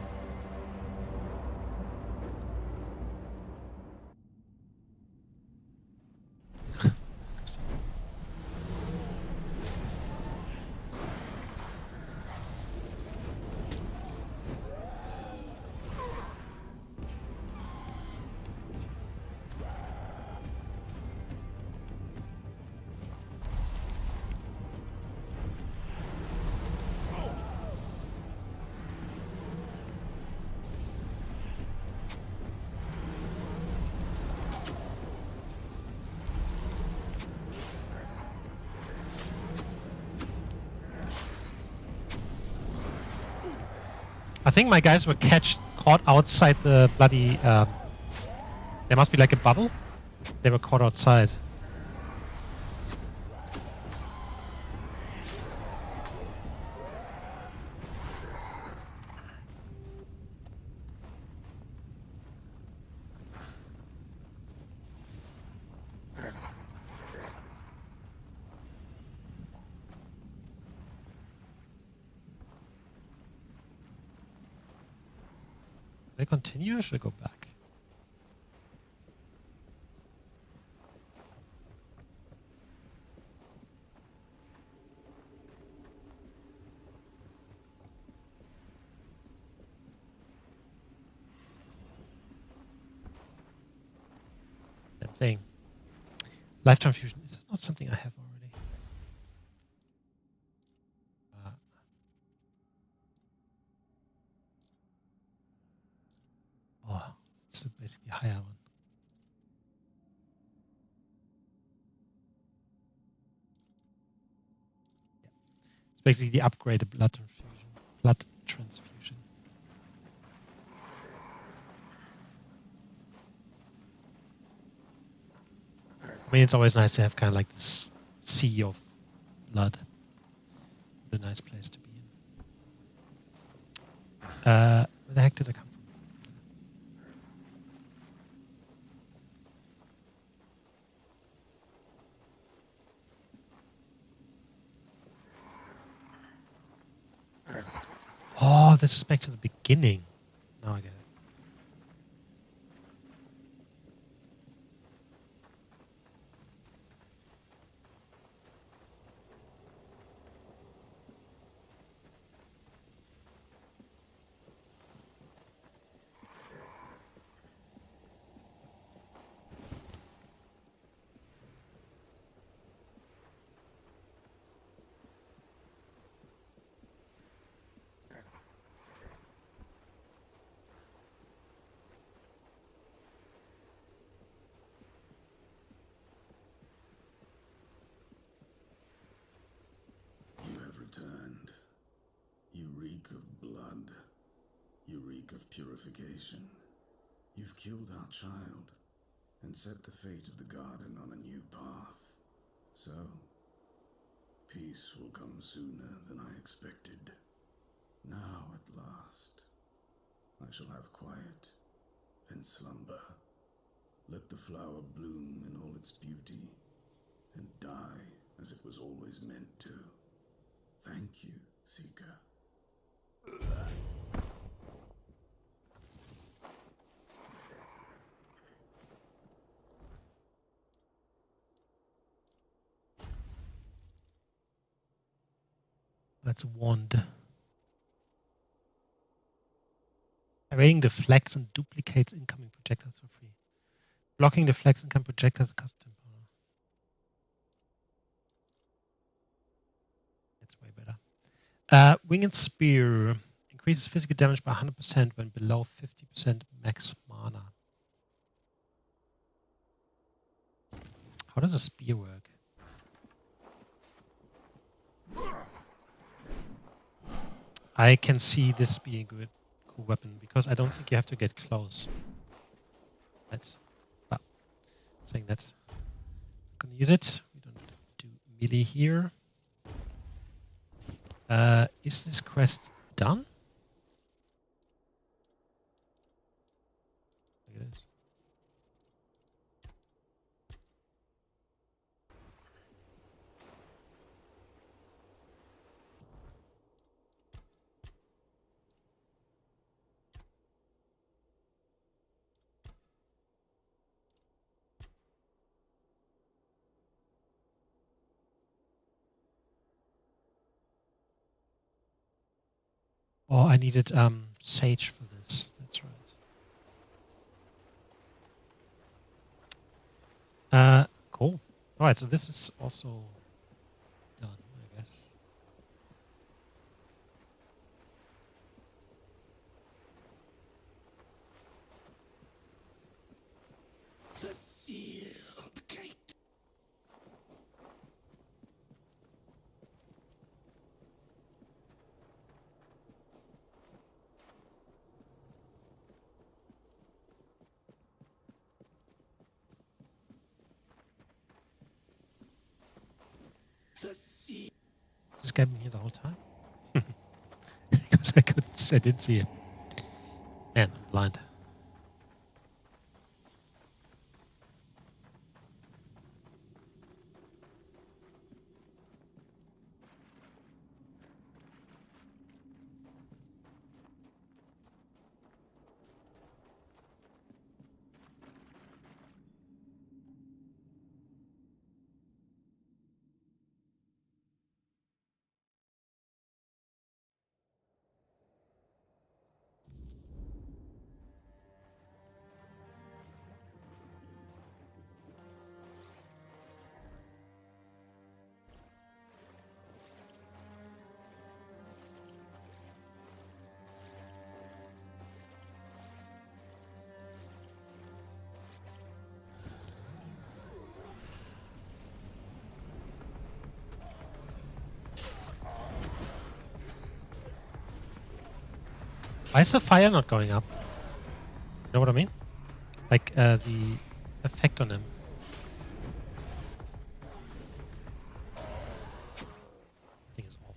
I think my guys were caught outside the bloody... there must be like a bubble. They were caught outside. Should I continue or should I go back? That thing. Life transfusion. Is that not something I have already? Oh, it's basically a higher one. Yeah. It's basically the upgraded blood transfusion. Blood transfusion. I mean, it's always nice to have kind of like this sea of blood. It's a nice place to be in. Where the heck did I come from? Oh, this is back to the beginning. Now I get it. returned. You reek of blood. You reek of purification. You've killed our child and set the fate of the garden on a new path. So, peace will come sooner than I expected. Now, at last, I shall have quiet and slumber. Let the flower bloom in all its beauty and die as it was always meant to. Thank you, Seeker. That's wand. Arraying the flags and duplicates incoming projectiles for free. Blocking the flags incoming projectiles custom. That's way better. Winged Spear increases physical damage by 100% when below 50% max mana. How does a spear work? I can see this being a good, cool weapon because I don't think you have to get close. That's saying that. I'm gonna use it. We don't do melee here. Is this quest done? It is. Oh, I needed sage for this. That's right. Cool. All right, so this is also done, I guess. The sealed gate. Is this guy been here the whole time? Because I didn't see him. Man, I'm blind. Why is the fire not going up? You know what I mean? Like the effect on him. I think it's off.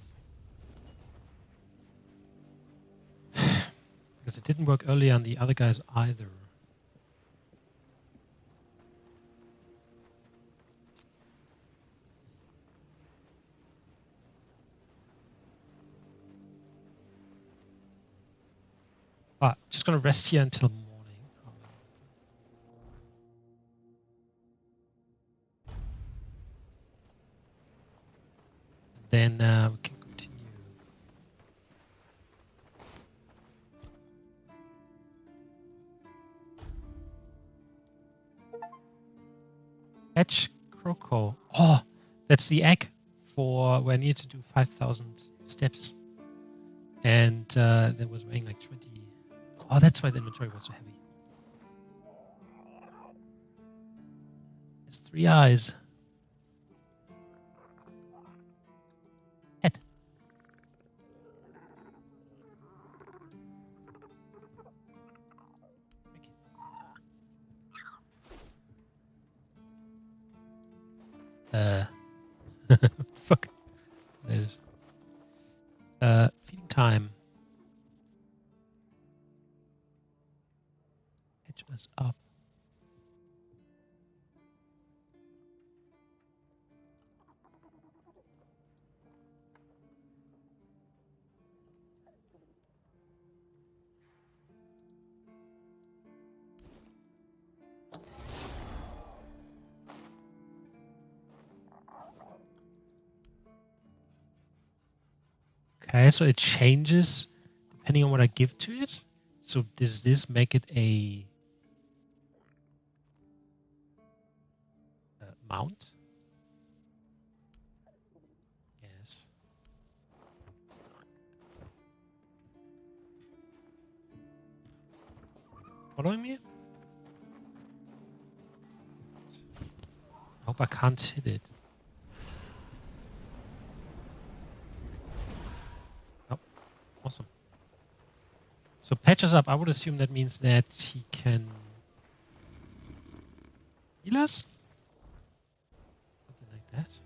Because it didn't work earlier on the other guys either. Just gonna rest here until morning. Then we can continue. Fetch Croco. Oh, that's the egg for where I need to do 5,000 steps. And that was weighing like 20. Oh, that's why the inventory was so heavy. It's 3 eyes. Head. Fuck. That is. Feeding time. Catch us up. Okay, so it changes depending on what I give to it. So does this make it a mount? Yes. Following me? I hope I can't hit it. Oh, awesome. So patches up, I would assume that means that he can heal us? Something like that.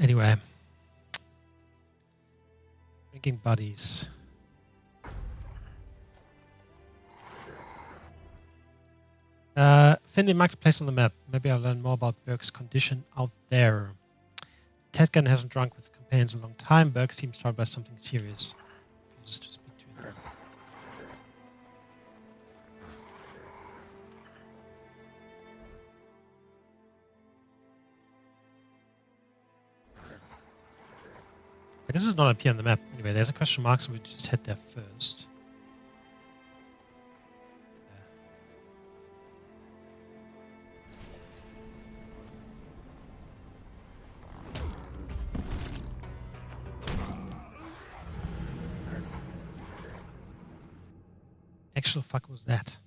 Anyway. Drinking buddies. Finley marked a place on the map. Maybe I'll learn more about Burke's condition out there. Tedgan hasn't drunk with companions in a long time. Burke seems troubled by something serious. Refuses to speak to him. But this does not appear on the map. Anyway, there's a question mark, so we just head there first. Actual fuck was that?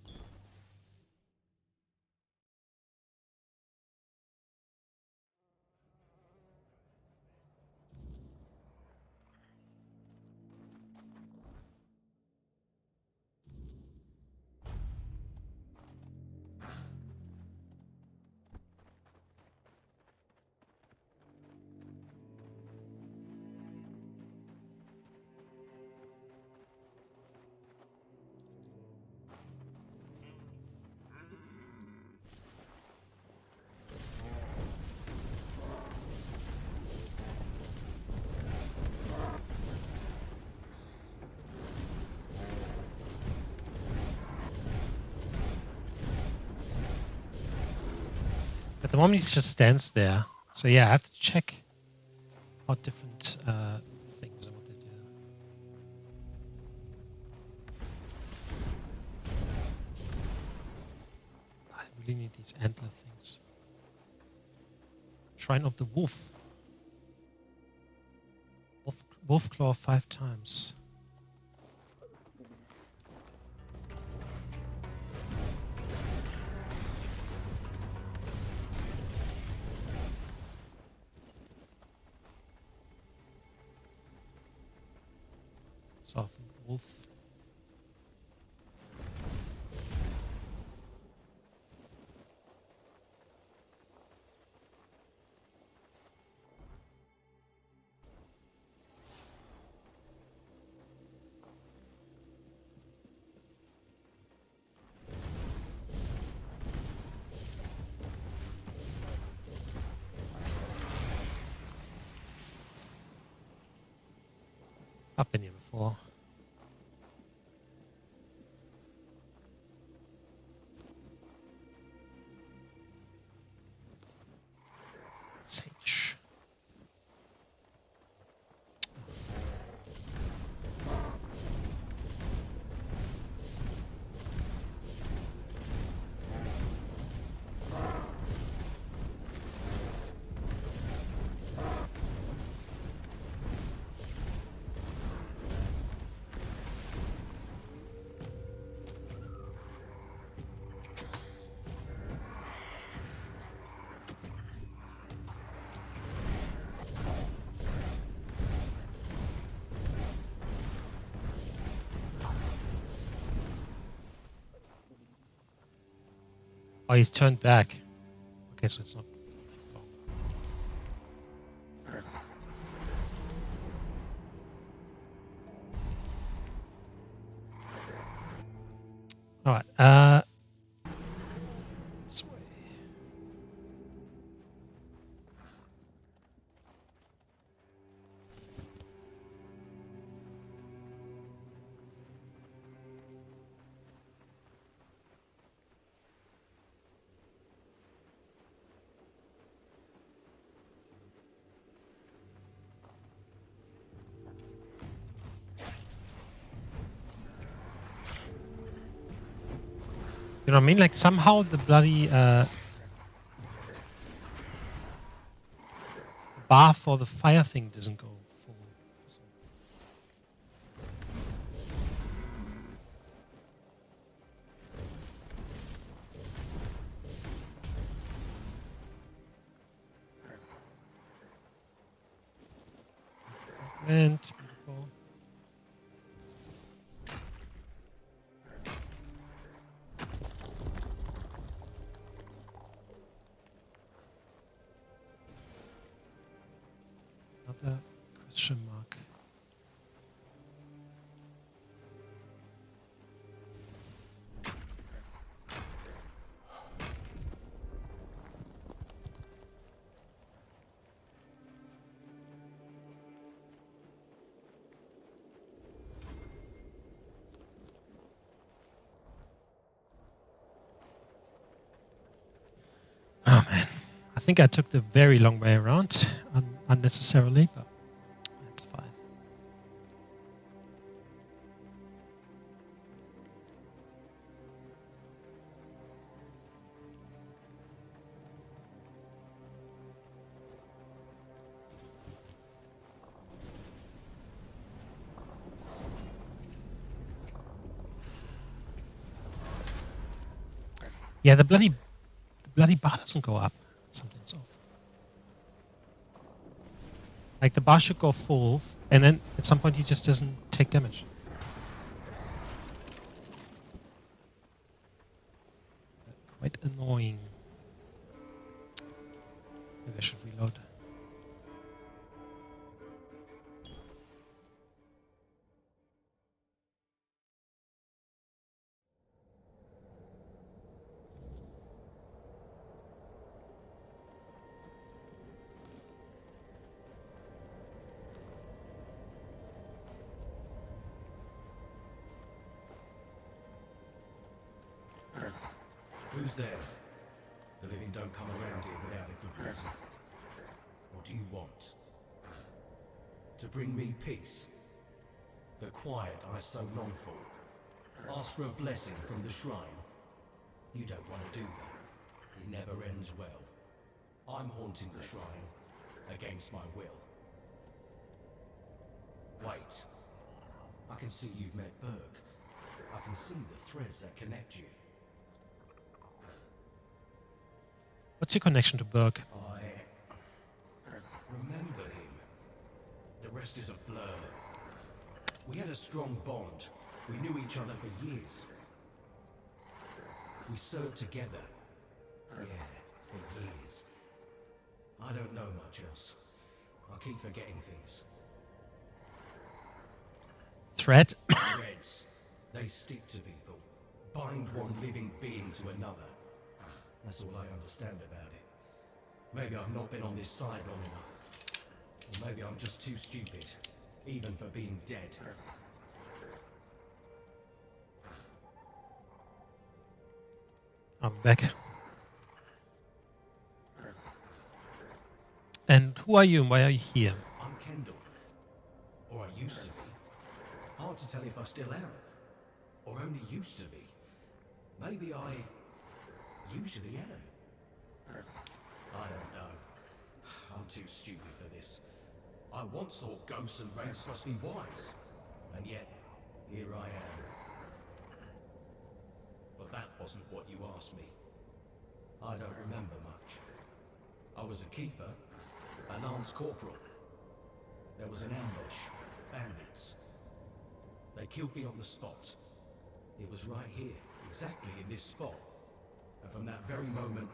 At the moment, he just stands there. So yeah, I have to check how different things and what they do. I really need these antler things. Shrine of the Wolf. Wolf Claw 5 times. Of wolf. I've been here before. Sage. Oh, he's turned back. Okay, so it's not long. Alright, this way. You know what I mean? Like somehow the bloody bar for the fire thing doesn't go full. And beautiful. Another question mark. Oh man, I think I took the very long way around unnecessarily, but that's fine. Yeah, the bloody bar doesn't go up. Something's off. Like the bar should go full, and then at some point he just doesn't take damage. Quite annoying. Maybe I should reload. Who's there? The living don't come around here without a good reason. What do you want? To bring me peace? The quiet I so long for? Ask for a blessing from the shrine? You don't want to do that. It never ends well. I'm haunting the shrine, against my will. Wait. I can see you've met Berg. I can see the threads that connect you. What's your connection to Berg? I remember him. The rest is a blur. We had a strong bond. We knew each other for years. We served together. Yeah, for years. I don't know much else. I keep forgetting things. Thread? Threads. They stick to people. Bind one living being to another. That's all I understand about it. Maybe I've not been on this side long enough. Or maybe I'm just too stupid, even for being dead. I'm back. And who are you and why are you here? I'm Kendall. Or I used to be. Hard to tell if I still am. Or only used to be. Maybe I usually am. I don't know. I'm too stupid for this. I once thought ghosts and wraiths must be wise. And yet, here I am. But that wasn't what you asked me. I don't remember much. I was a keeper, a lance corporal. There was an ambush, bandits. They killed me on the spot. It was right here, exactly in this spot. And from that very moment,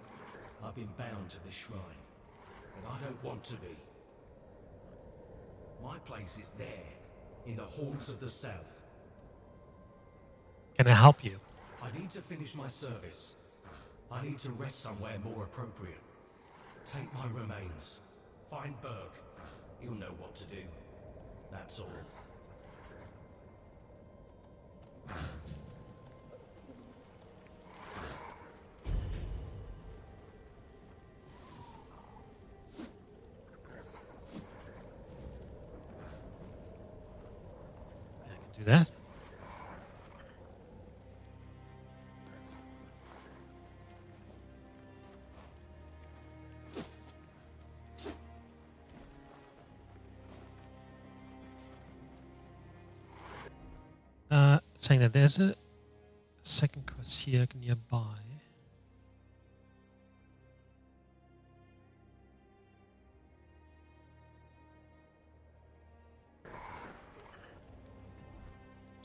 I've been bound to this shrine. But I don't want to be. My place is there, in the halls of the south. Can I help you? I need to finish my service. I need to rest somewhere more appropriate. Take my remains. Find Berg. He'll know what to do. That's all. I can do that. Saying that there's a second quest here nearby.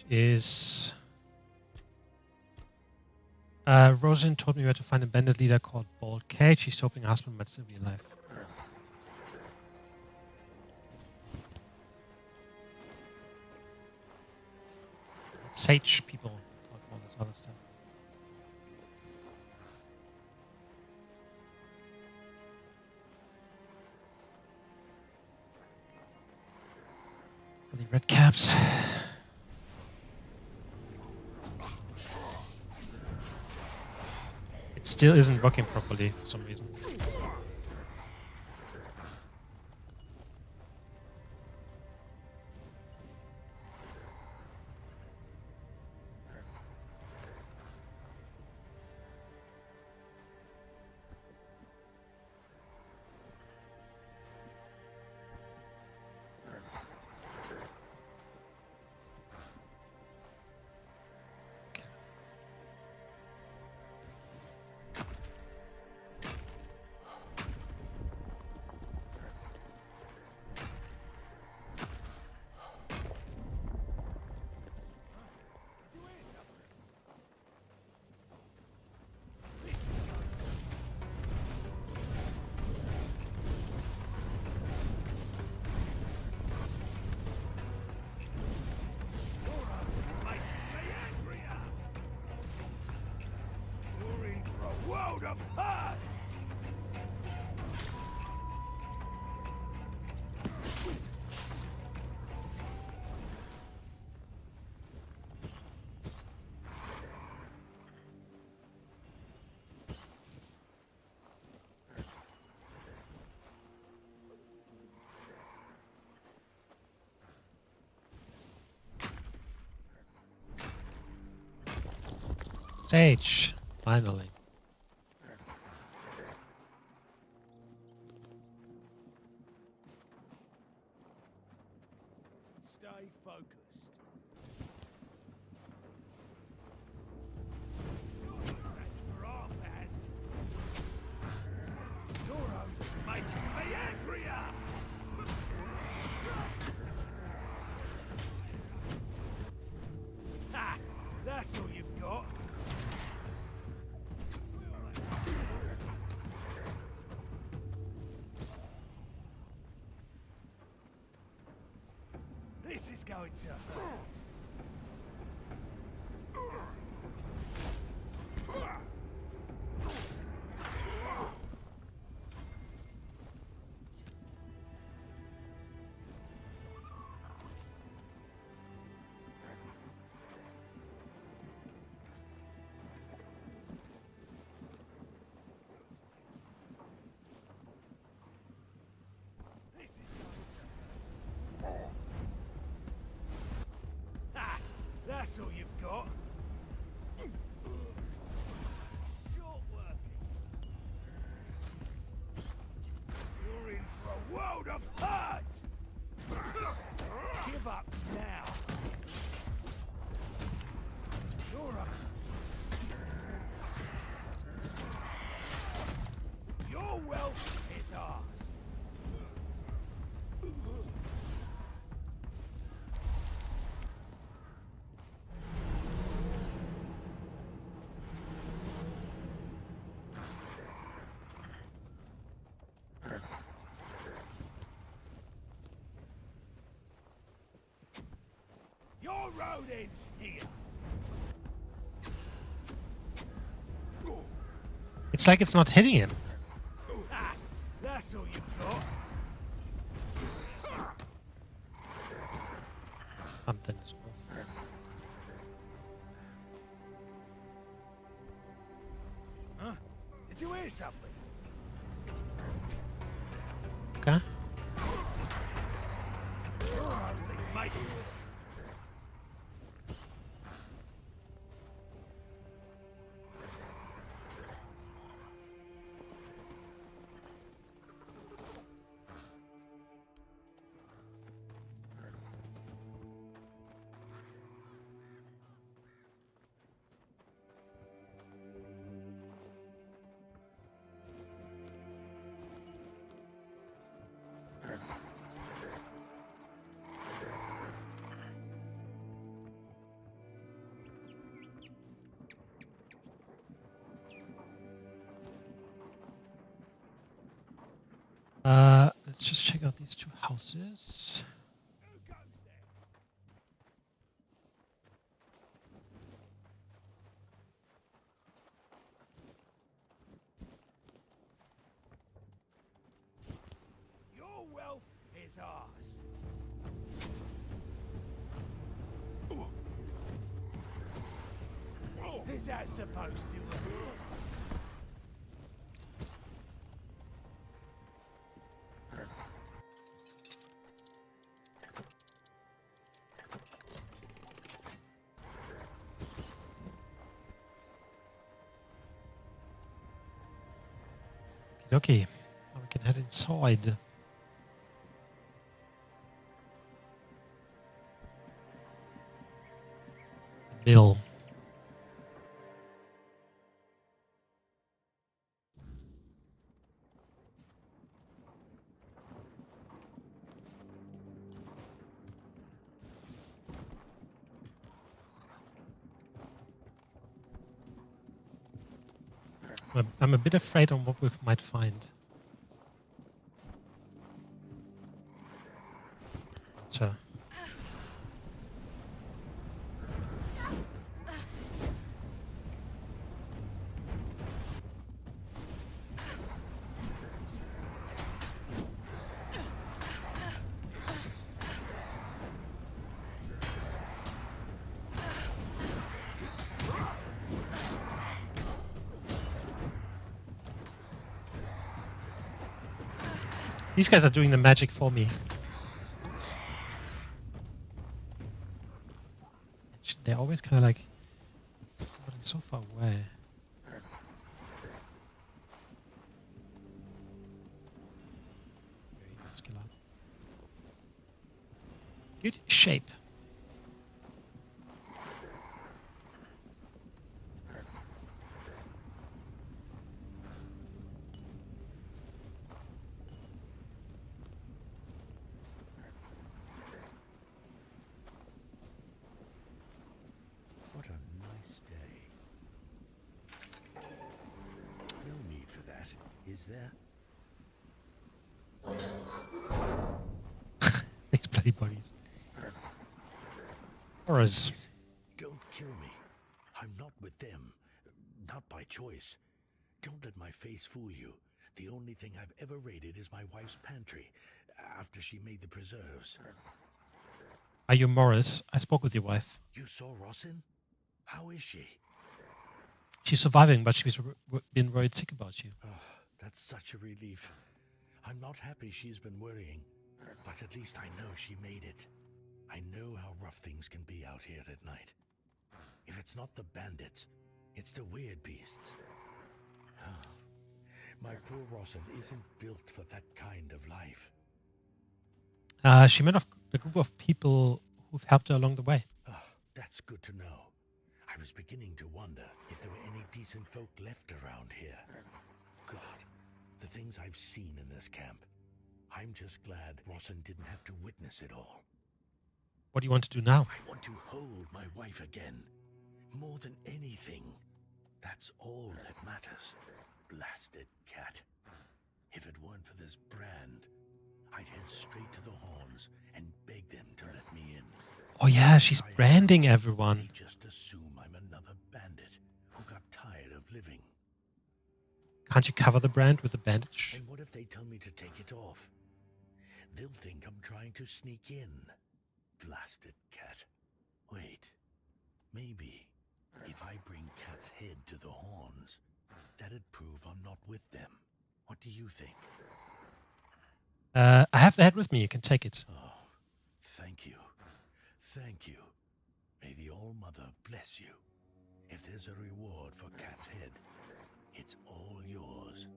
Is Rosalind told me where to find a bandit leader called Bald Cage. She's hoping her husband might still be alive. Sage people, not all this other stuff. The red caps. It still isn't working properly for some reason. Sage, finally. Stay focused. That's for our band. Toro's making me angrier. Ha! That's all you've got. This is going to hurt. This is going to hurt. Your road ends here. It's like it's not hitting him. Ah, that's all you've got. Something. Huh? Did you hear something? Okay. You're only making it. Let's just check out these two houses. Who goes there? Your wealth is ours. Is that supposed to work? Okay, now we can head inside. Mill. I'm a bit afraid on what we might find. So. These guys are doing the magic for me. They're always kind of like getting so far away. Good shape. What a nice day. No need for that, is there? These bloody bodies. Horrors. Don't kill me. I'm not with them. Not by choice. Don't let my face fool you. The only thing I've ever raided is my wife's pantry, after she made the preserves. Are you Morris? I spoke with your wife. You saw Rossin? How is she? She's surviving, but she's been worried sick about you. Oh, that's such a relief. I'm not happy she's been worrying, but at least I know she made it. I know how rough things can be out here at night. If it's not the bandits, it's the weird beasts. Oh, my poor Rossin isn't built for that kind of life. She met a group of people who've helped her along the way. Oh, that's good to know. I was beginning to wonder if there were any decent folk left around here. God, the things I've seen in this camp. I'm just glad Rossin didn't have to witness it all. What do you want to do now? I want to hold my wife again. More than anything. That's all that matters. Blasted cat. If it weren't for this brand, I'd head straight to the Horns and beg them to let me in. Oh yeah, she's I branding They everyone. just assume I'm another bandit who got tired of living. Can't you cover the brand with a bandage? And what if they tell me to take it off? They'll think I'm trying to sneak in. Blasted cat. Wait. Maybe if I bring Cat's head to the horns, that'd prove I'm not with them. What do you think? I have the head with me. You can take it. Oh, thank you. Thank you. May the All-Mother bless you. If there's a reward for Cat's head, it's all yours.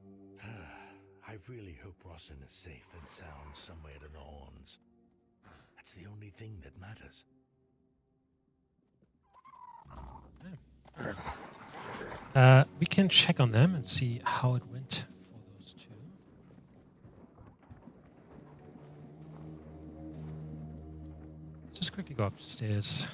I really hope Rossin is safe and sound somewhere in the horns. That's the only thing that matters. We can check on them and see how it went for those two. Let's just quickly go upstairs.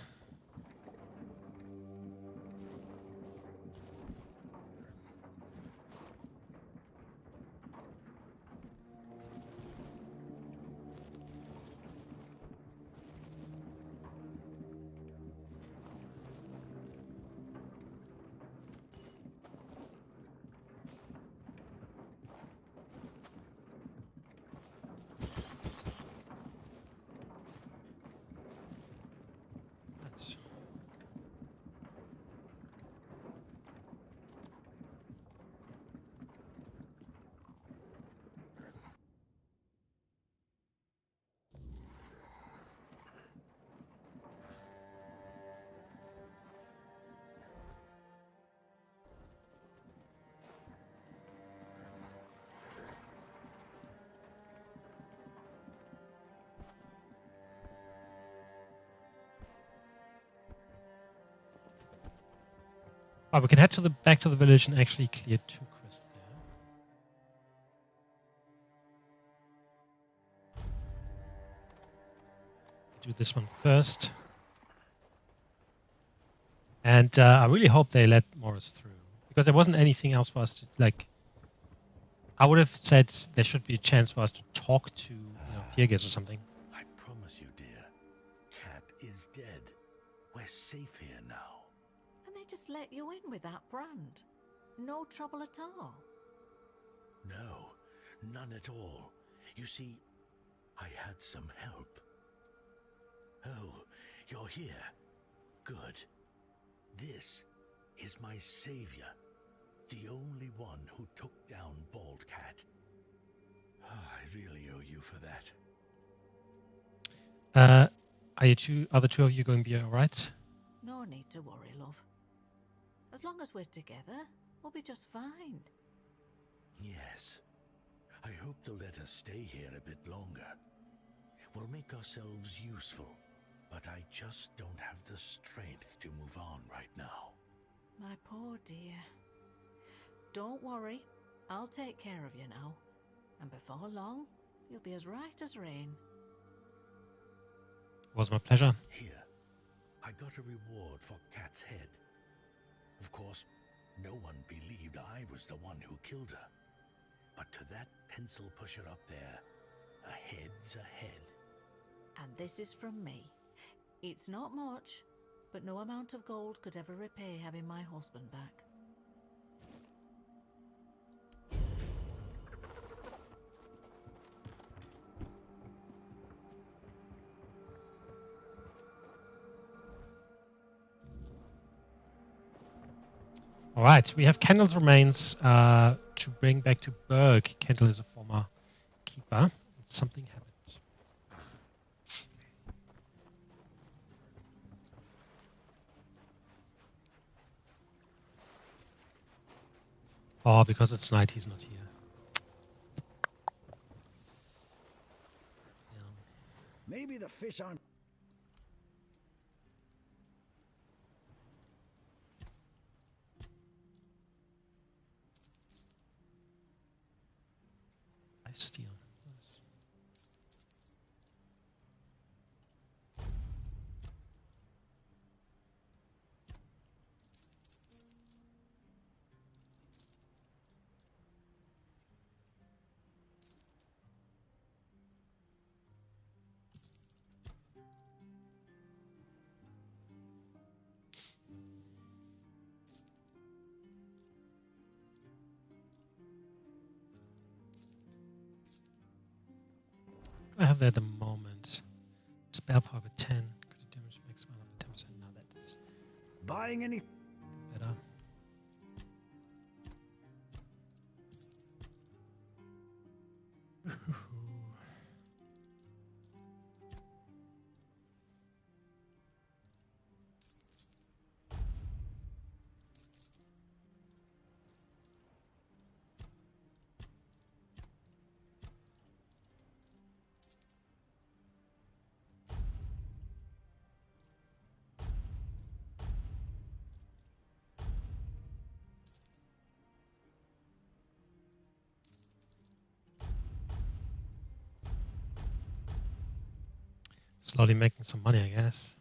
Right. Oh, we can head to the back to the village and actually clear 2 quests there. Do this one first. And I really hope they let Morris through, because there wasn't anything else for us to, like, I would have said there should be a chance for us to talk to, Thiergis or something. I promise you, dear, Cat is dead. We're safe here now. And they just let you in with that brand. No trouble at all. No, none at all. You see, I had some help. Oh, you're here. Good. This is my savior, the only one who took down Bald Cat. Oh, I really owe you for that. Are the two of you going to be alright? No need to worry, love. As long as we're together, we'll be just fine. Yes. I hope they'll let us stay here a bit longer. We'll make ourselves useful, but I just don't have the strength to move on right now. My poor dear. Don't worry, I'll take care of you now. And before long, you'll be as right as rain. It was my pleasure. Here, I got a reward for Cat's head. Of course, no one believed I was the one who killed her. But to that pencil pusher up there, a head's a head. And this is from me. It's not much, but no amount of gold could ever repay having my husband back. All right, we have Kendall's remains to bring back to Berg. Kendall is a former keeper. Something happened. Oh, because it's night, he's not here. Yeah. Maybe the fish aren't. Steel. I have that at the moment. Spell power 10. Could damage maximum on 10%. Now that is Buying any? better. Slowly making some money, I guess.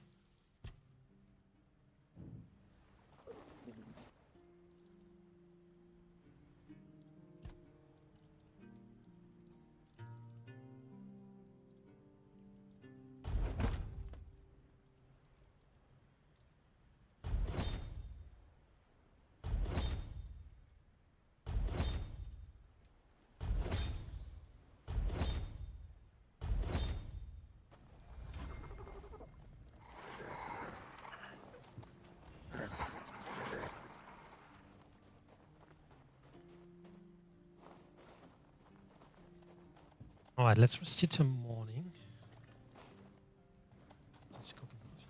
Alright, let's rest here till morning. Just cooking these.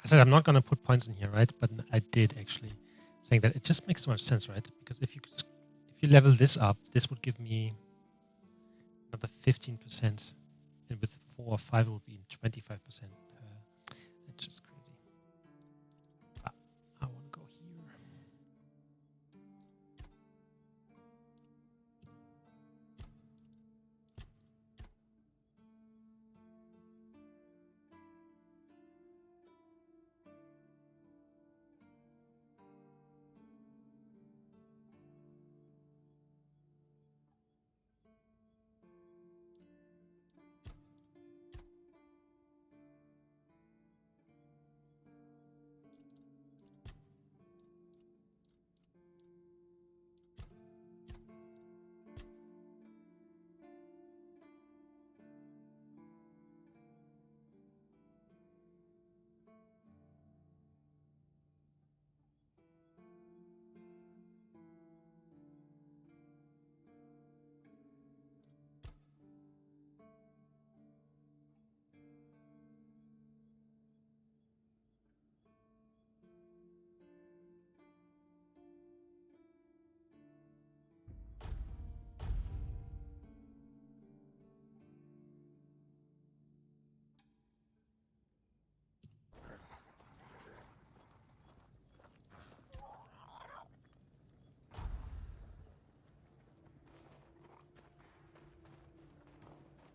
I said I'm not going to put points in here, right? But I did actually, saying that it just makes so much sense, right? Because if you level this up, this would give me another 15%, and with 4 or 5 it would be 25%. It's just crazy. Ah, I want to go here.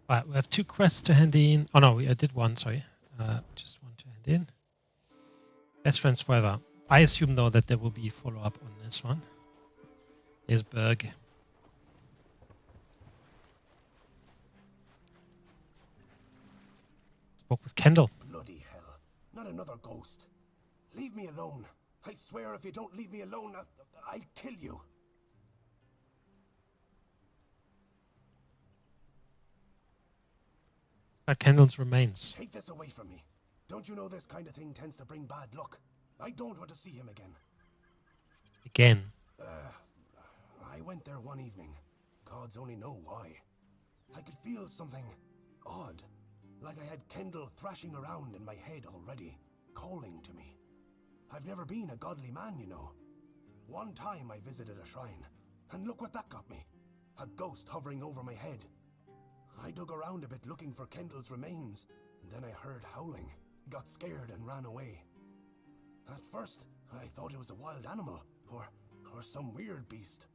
Right, we have 2 quests to hand in. Oh no, I did one, sorry. Just one to hand in. Best friends forever. I assume though that there will be follow-up on this one. Here's Berg. Spoke with Kendall. Bloody hell. Not another ghost. Leave me alone. I swear if you don't leave me alone, I'll kill you. Kendall's remains. Take this away from me. Don't you know this kind of thing tends to bring bad luck? I don't want to see him again. Again. I went there one evening. Gods only know why. I could feel something odd. Like I had Kendall thrashing around in my head already, calling to me. I've never been a godly man, you know. One time I visited a shrine, and look what that got me. A ghost hovering over my head. I dug around a bit looking for Kendall's remains, and then I heard howling, got scared and ran away. At first, I thought it was a wild animal, or some weird beast.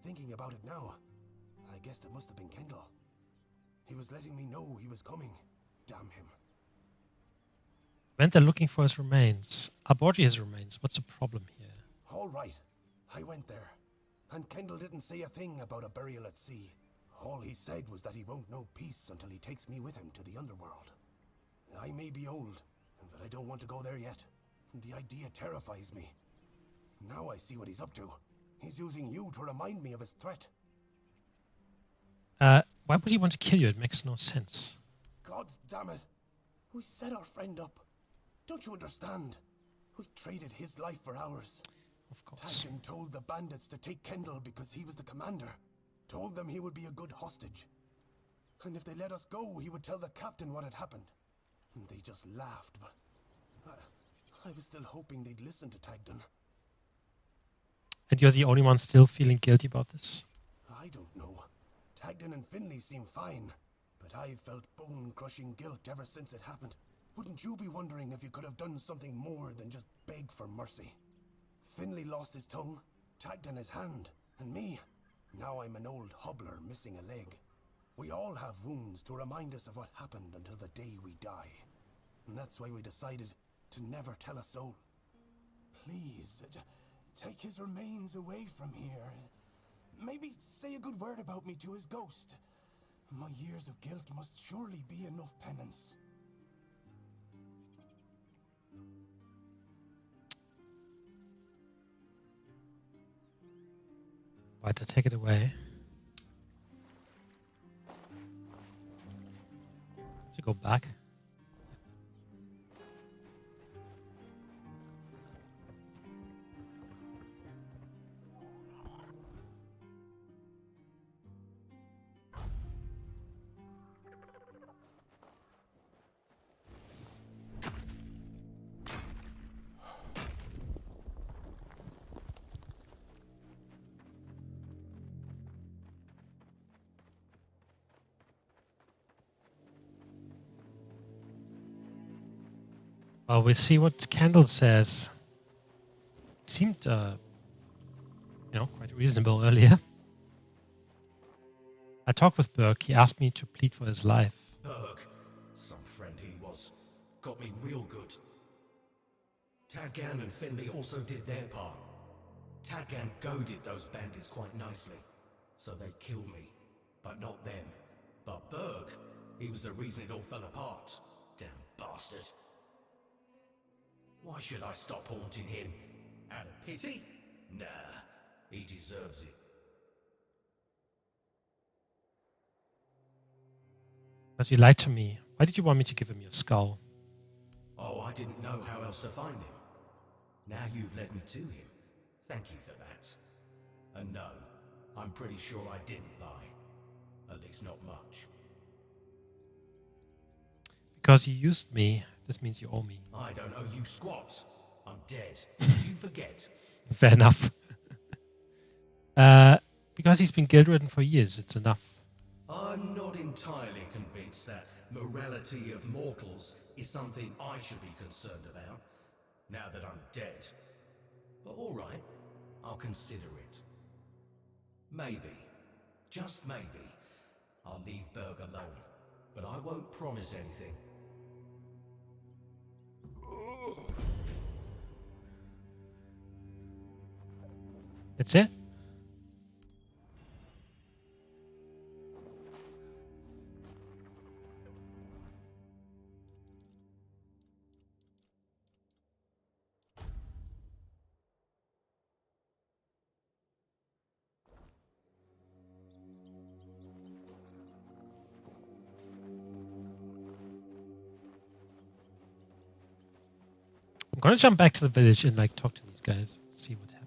Thinking about it now, I guessed it must have been Kendall. He was letting me know he was coming. Damn him. Went there looking for his remains. Aborted his remains. What's the problem here? All right. I went there. And Kendall didn't say a thing about a burial at sea. All he said was that he won't know peace until he takes me with him to the underworld. I may be old, but I don't want to go there yet. The idea terrifies me. Now I see what he's up to. He's using you to remind me of his threat. Why would he want to kill you? It makes no sense. God's damn it. We set our friend up. Don't you understand? We traded his life for ours. Of course. Tainted told the bandits to take Kendall because he was the commander. Told them he would be a good hostage. And if they let us go, he would tell the captain what had happened. And they just laughed, but I was still hoping they'd listen to Tainted. And you're the only one still feeling guilty about this? I don't know. Tainted and Finley seem fine, but I've felt bone-crushing guilt ever since it happened. Wouldn't you be wondering if you could have done something more than just beg for mercy? Finley lost his tongue, Tainted his hand, and me. Now I'm an old hobbler missing a leg. We all have wounds to remind us of what happened until the day we die. And that's why we decided to never tell a soul. Please, take his remains away from here. Maybe say a good word about me to his ghost. My years of guilt must surely be enough penance. Right, I take it away. To go back. Well, we see what Kendall says. He seemed, quite reasonable earlier. I talked with Burke. He asked me to plead for his life. Burke, some friend he was, got me real good. Tadgan and Finley also did their part. Tadgan goaded those bandits quite nicely, so they killed me, but not them. But Burke, he was the reason it all fell apart. Damn bastard. Why should I stop haunting him? Out of pity? Nah, he deserves it. But you lied to me. Why did you want me to give him your skull? Oh, I didn't know how else to find him. Now you've led me to him. Thank you for that. And no, I'm pretty sure I didn't lie. At least not much. Because you used me, this means you owe me. I don't owe you squat. I'm dead. Did you forget? Fair enough. Because he's been guilt-ridden for years, it's enough. I'm not entirely convinced that morality of mortals is something I should be concerned about, now that I'm dead. But alright, I'll consider it. Maybe, just maybe, I'll leave Berg alone, but I won't promise anything. That's it? I'm gonna jump back to the village and talk to these guys, see what happens.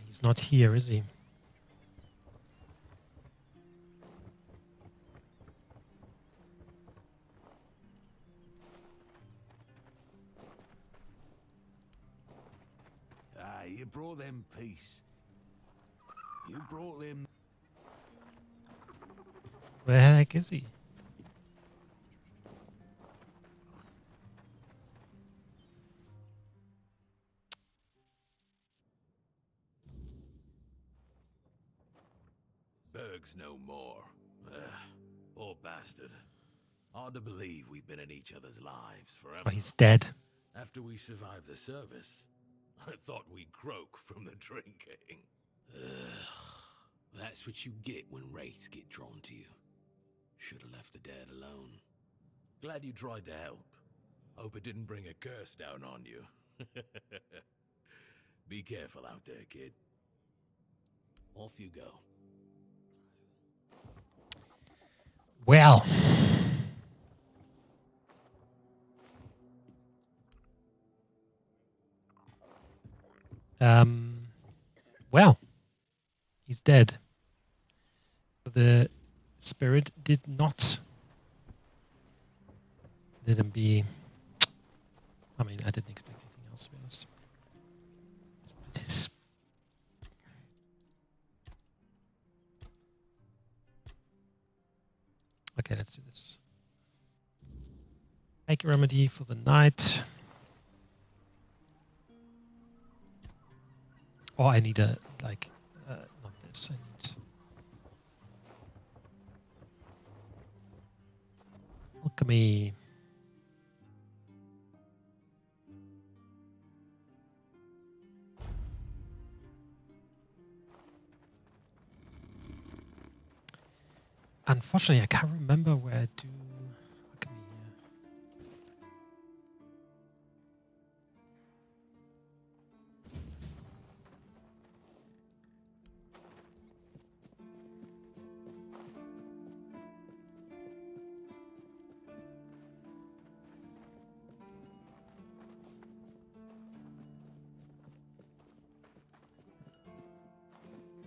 He's not here, is he? brought them peace. You brought them... Where the heck is he? Berg's no more. Poor bastard. Hard to believe we've been in each other's lives forever. Oh, he's dead. After we survived the service, I thought we'd croak from the drinking. That's what you get when wraiths get drawn to you. Should have left the dad alone. Glad you tried to help. Hope it didn't bring a curse down on you. Be careful out there, kid. Off you go. Well. Well. He's dead. The spirit did not let him be. I mean, I didn't expect anything else, to be honest. It is. Okay, let's do this. Make a remedy for the night. Oh, I need a, like, not this. I need. Alchemy. Unfortunately, I can't remember where I do alchemy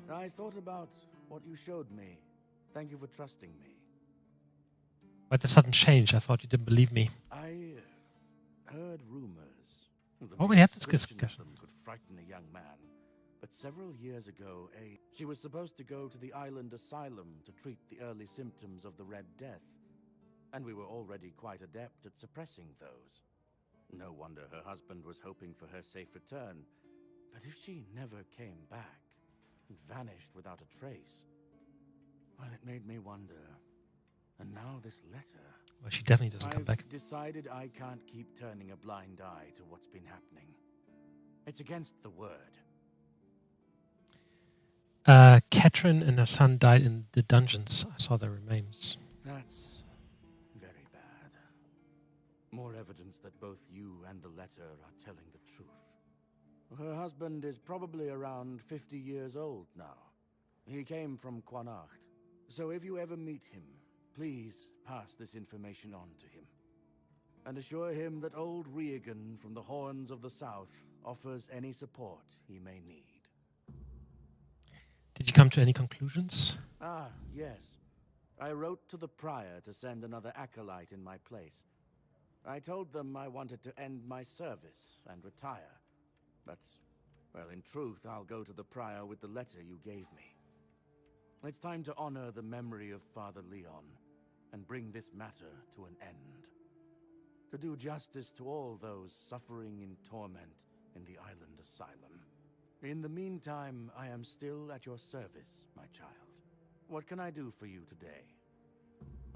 here. I thought about what you showed me. Thank you for trusting me. But the sudden change, I thought you didn't believe me. I heard rumors. The Oh, we had this description of discussion. them could frighten a young man. But several years ago, she was supposed to go to the island asylum to treat the early symptoms of the Red Death. And we were already quite adept at suppressing those. No wonder her husband was hoping for her safe return. But if she never came back and vanished without a trace, well, it made me wonder. And now this letter. Well, she definitely doesn't come I've back. decided I can't keep turning a blind eye to what's been happening. It's against the word. Catherine and her son died in the dungeons. I saw their remains. That's very bad. More evidence that both you and the letter are telling the truth. Her husband is probably around 50 years old now. He came from Quanacht. So if you ever meet him, please pass this information on to him. And assure him that old Regan from the Horns of the South offers any support he may need. Did you come to any conclusions? Ah, yes. I wrote to the Prior to send another acolyte in my place. I told them I wanted to end my service and retire. But, well, in truth, I'll go to the Prior with the letter you gave me. It's time to honor the memory of Father Leon and bring this matter to an end. To do justice to all those suffering in torment in the island asylum. In the meantime, I am still at your service, my child. What can I do for you today?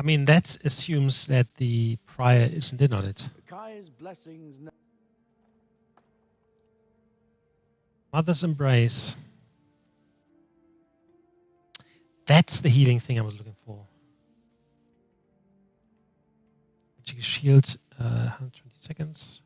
I mean, that assumes that the prior isn't in on it. Kai's blessings. Mother's embrace. That's the healing thing I was looking for. Magic shield, 120 seconds.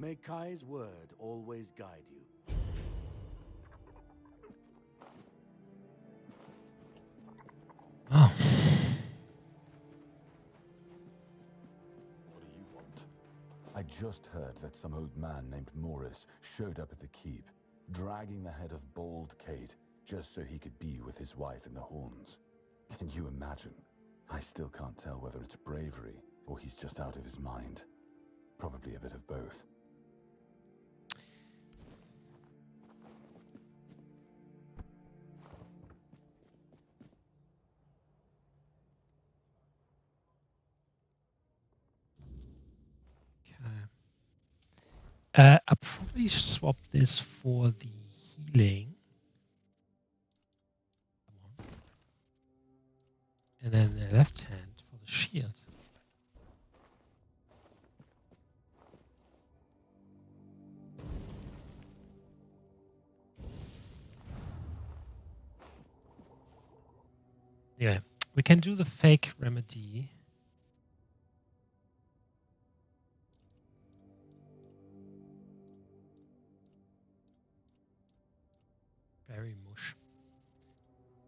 May Kai's word always guide you. Oh. What do you want? I just heard that some old man named Morris showed up at the keep. dragging the head of Bald Kate just so he could be with his wife in the Horns. Can you imagine? I still can't tell whether it's bravery or he's just out of his mind. Probably a bit of both. I'll probably swap this for the healing. And then the left hand for the shield. Yeah, we can do the fake remedy. Berry mush.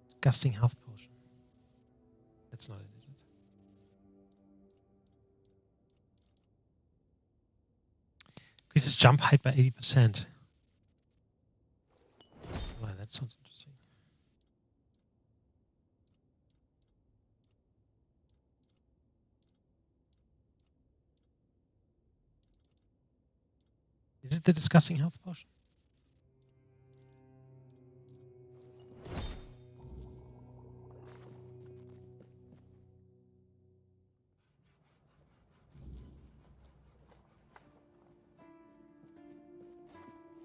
Disgusting health potion. That's not it, is it? Increases jump height by 80%. Wow, that sounds interesting. Is it the disgusting health potion?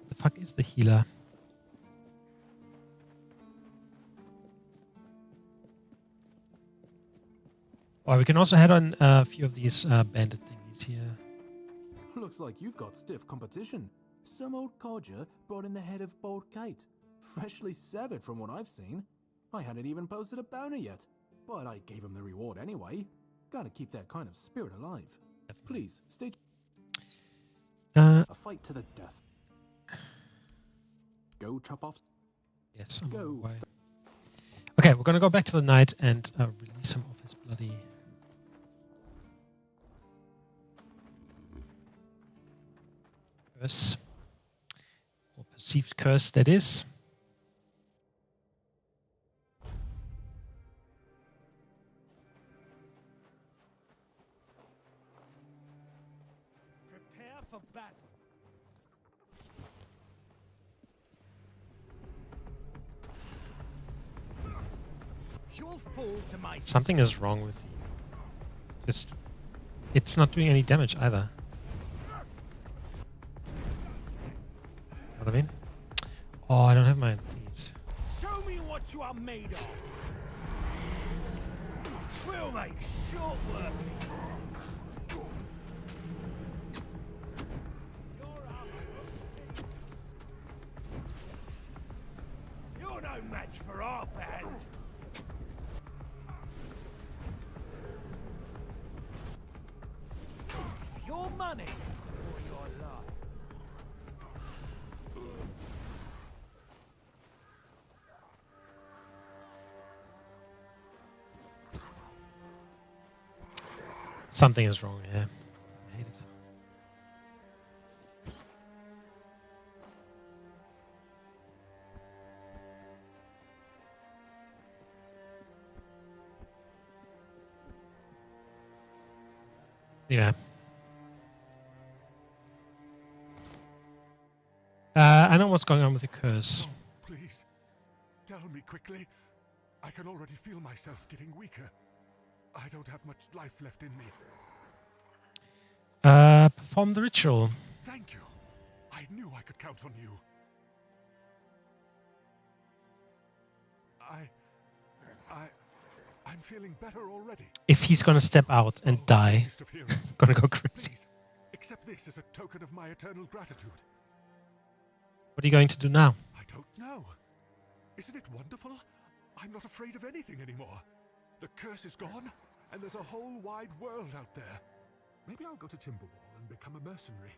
The fuck is the healer? Well, we can also head on a few of these bandit thingies here. Looks like you've got stiff competition. Some old codger brought in the head of Bald Kate. Freshly severed from what I've seen. I hadn't even posted a bounty yet, but I gave him the reward anyway. Gotta keep that kind of spirit alive. Please, stay... a fight to the death. Go chop off... Yes, I'm on Go. my way. Okay, we're gonna go back to the knight and release him of his bloody... curse. Or perceived curse, that is. Prepare for battle. You'll fall to my... Something is wrong with you. Just... It's not doing any damage either. What I mean? Oh, I don't have my these. Show me what you are made of. We'll make short work. You're no match for our band. Your money or your life. Something is wrong here. I hate it. Yeah. I know what's going on with the curse. Oh, please, tell me quickly. I can already feel myself getting weaker. I don't have much life left in me. Perform the ritual. Thank you. I knew I could count on you. I'm feeling better already. If he's gonna step out and die, I'm gonna go crazy. Please, accept this as a token of my eternal gratitude. What are you going to do now? I don't know. Isn't it wonderful? I'm not afraid of anything anymore. The curse is gone, and there's a whole wide world out there. Maybe I'll go to Timberwall and become a mercenary.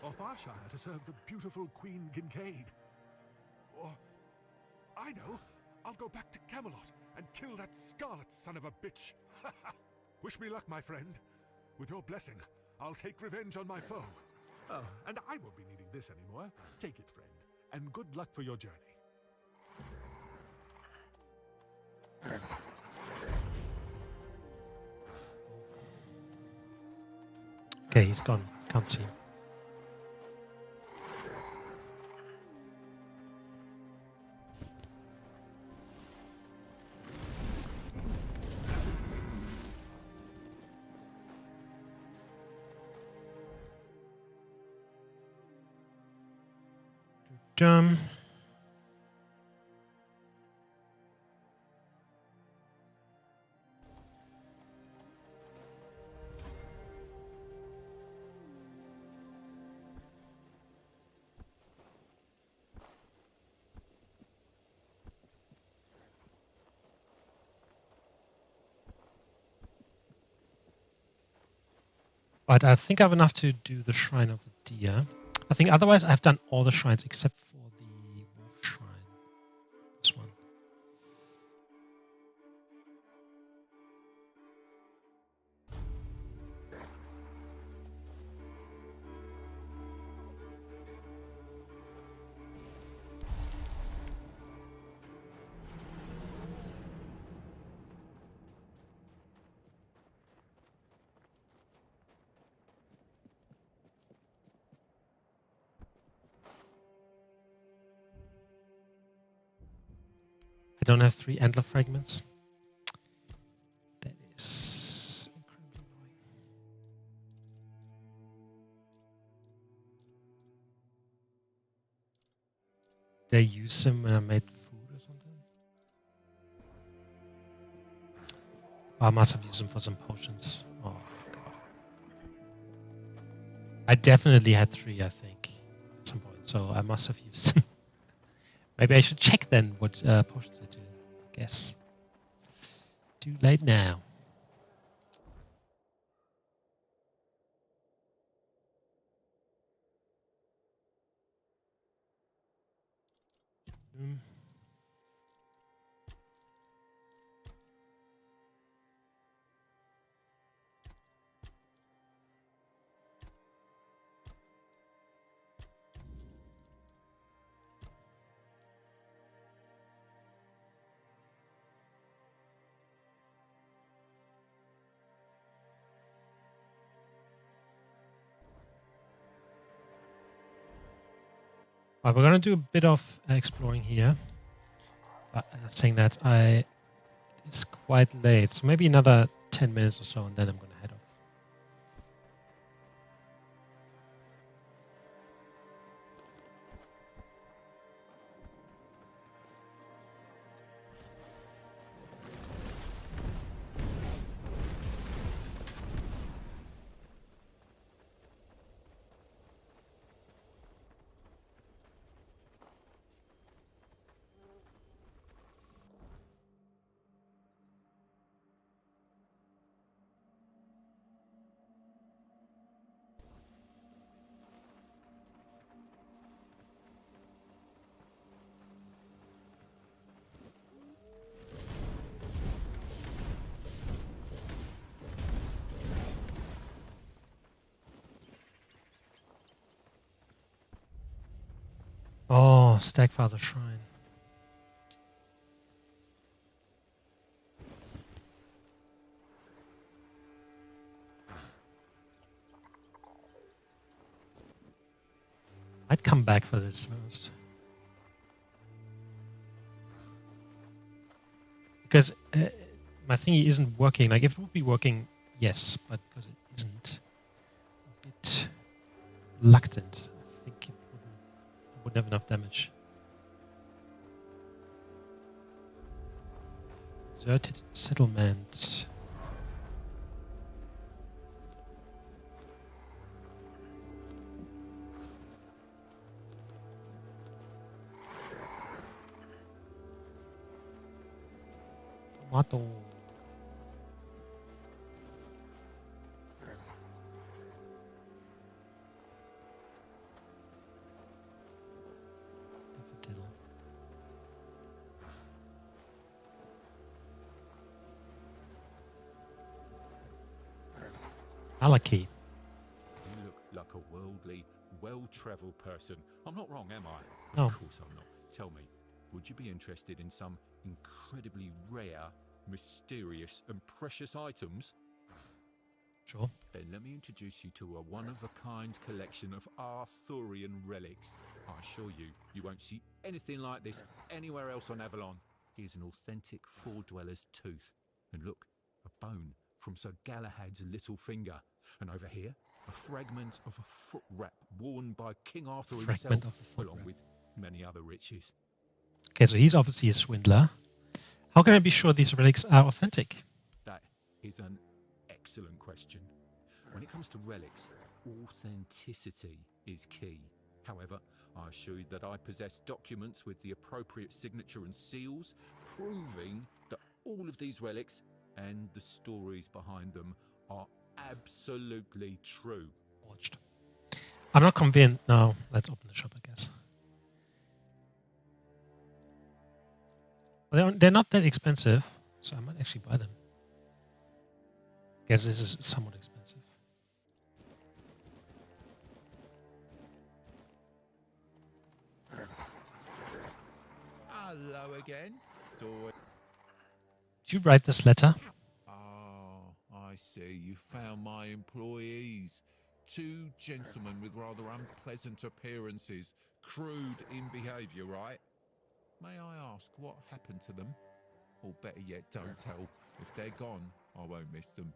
Or Farshire to serve the beautiful Queen Kincaid. Or, I know, I'll go back to Camelot and kill that Scarlet son of a bitch. Wish me luck, my friend. With your blessing, I'll take revenge on my foe. Oh, and I won't be needing this anymore. Take it, friend. and good luck for your journey. Okay, he's gone. Can't see him. Dum. But I think I have enough to do the Shrine of the Deer. I think otherwise I've done all the shrines except for the Wolf Shrine. This one. I don't have 3 antler fragments. That is incredibly annoying. Did I use them when I made food or something? Oh, I must have used them for some potions. Oh god. I definitely had 3, I think, at some point. So I must have used them. Maybe I should check then what potions I do. I guess. Too late now. We're going to do a bit of exploring here. But saying that, it's quite late, so maybe another 10 minutes or so, and then I'm going to head off. Oh, Stagfather Shrine. I'd come back for this most. Because my thingy isn't working. Like, if it would be working, yes, but because it isn't, a bit reluctant. I think it wouldn't have enough damage. Deserted settlement. Tomato. Daffodil. Alaki. You look like a worldly, well-travelled person. I'm not wrong, am I? No. Of course I'm not. Tell me, would you be interested in some incredibly rare, mysterious and precious items? Sure. Then let me introduce you to a one-of-a-kind collection of Arthurian relics. I assure you, you won't see anything like this anywhere else on Avalon. Here's an authentic Four-Dweller's tooth. And look, a bone from Sir Galahad's little finger. And over here, a fragment of a foot wrap worn by King Arthur himself, along with many other riches. Okay, so he's obviously a swindler. How can I be sure these relics are authentic? That is an excellent question. When it comes to relics, authenticity is key. However, I assure you that I possess documents with the appropriate signature and seals, proving that all of these relics and the stories behind them are absolutely true. Watched. I'm not convinced. No, let's open the shop, I guess. Well, they're not that expensive, so I might actually buy them. Guess this is somewhat expensive. Hello again. So, Did you write this letter? oh, I see. You found my employees. Two gentlemen with rather unpleasant appearances, crude in behaviour, right? May I ask what happened to them? Or better yet, don't tell. If they're gone, I won't miss them.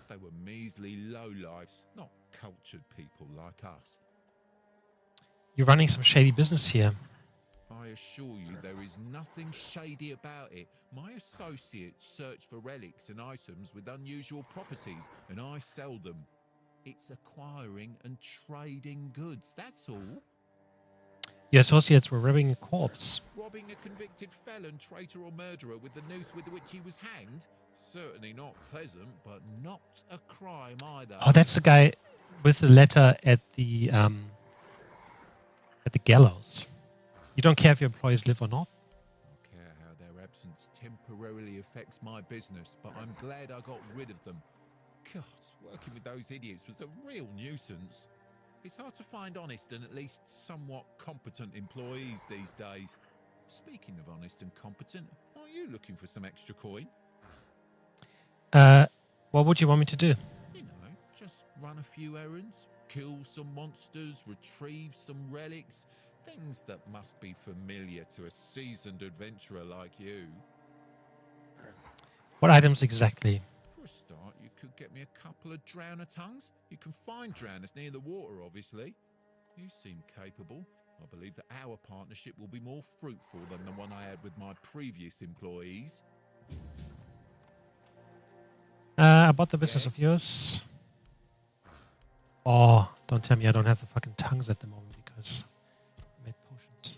They were measly lowlifes, not cultured people like us. You're running some shady business here. I assure you there is nothing shady about it. My associates search for relics and items with unusual properties, and I sell them. It's acquiring and trading goods, that's all. Your associates were robbing a corpse. Robbing a convicted felon, traitor or murderer with the noose with which he was hanged? Certainly not pleasant, but not a crime either. Oh, that's the guy with the letter at the gallows. You don't care if your employees live or not? I care how their absence temporarily affects my business, but I'm glad I got rid of them. God, working with those idiots was a real nuisance. It's hard to find honest and at least somewhat competent employees these days. Speaking of honest and competent, are you looking for some extra coin? What would you want me to do? You know, just run a few errands, kill some monsters, retrieve some relics, things that must be familiar to a seasoned adventurer like you. What items exactly? For a start, you could get me a couple of drowner tongues. You can find drowners near the water, obviously. You seem capable. I believe that our partnership will be more fruitful than the one I had with my previous employees. About the business of yours. Oh, don't tell me I don't have the fucking tongues at the moment because I made potions.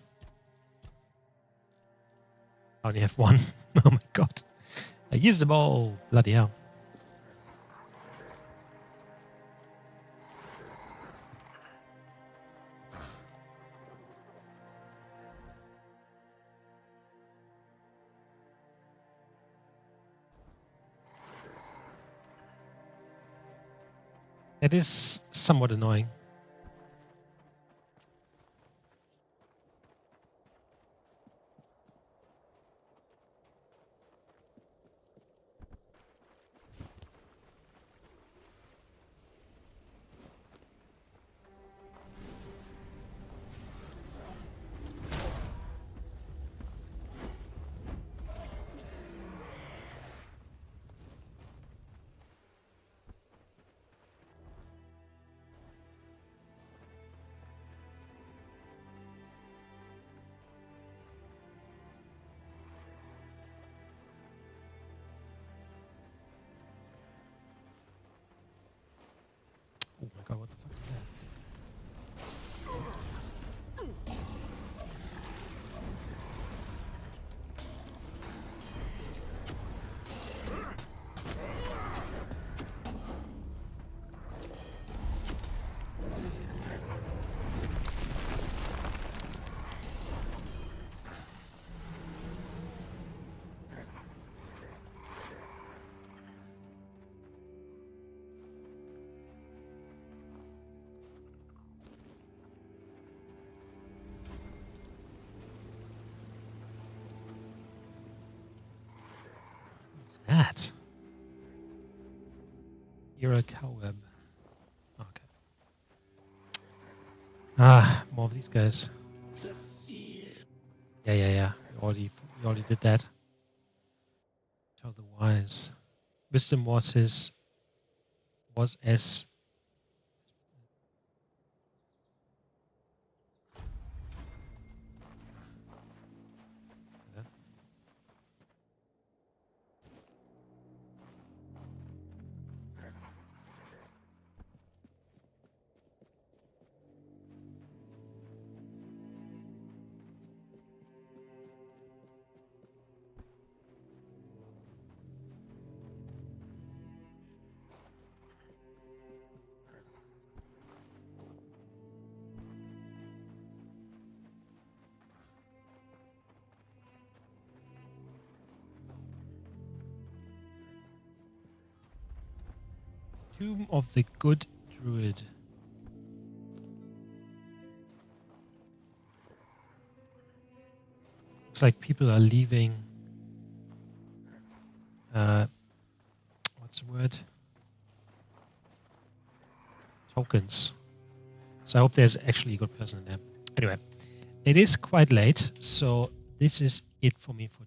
I only have one. Oh my god. I used them all. Bloody hell. It is somewhat annoying. Oh my god, what the fuck is that? You're a cowweb. Okay. Ah, more of these guys. Yeah. We already did that. Tell the wise. Wisdom was S. Tomb of the Good Druid. Looks like people are leaving. What's the word? Tokens. So I hope there's actually a good person in there. Anyway, it is quite late, so this is it for me for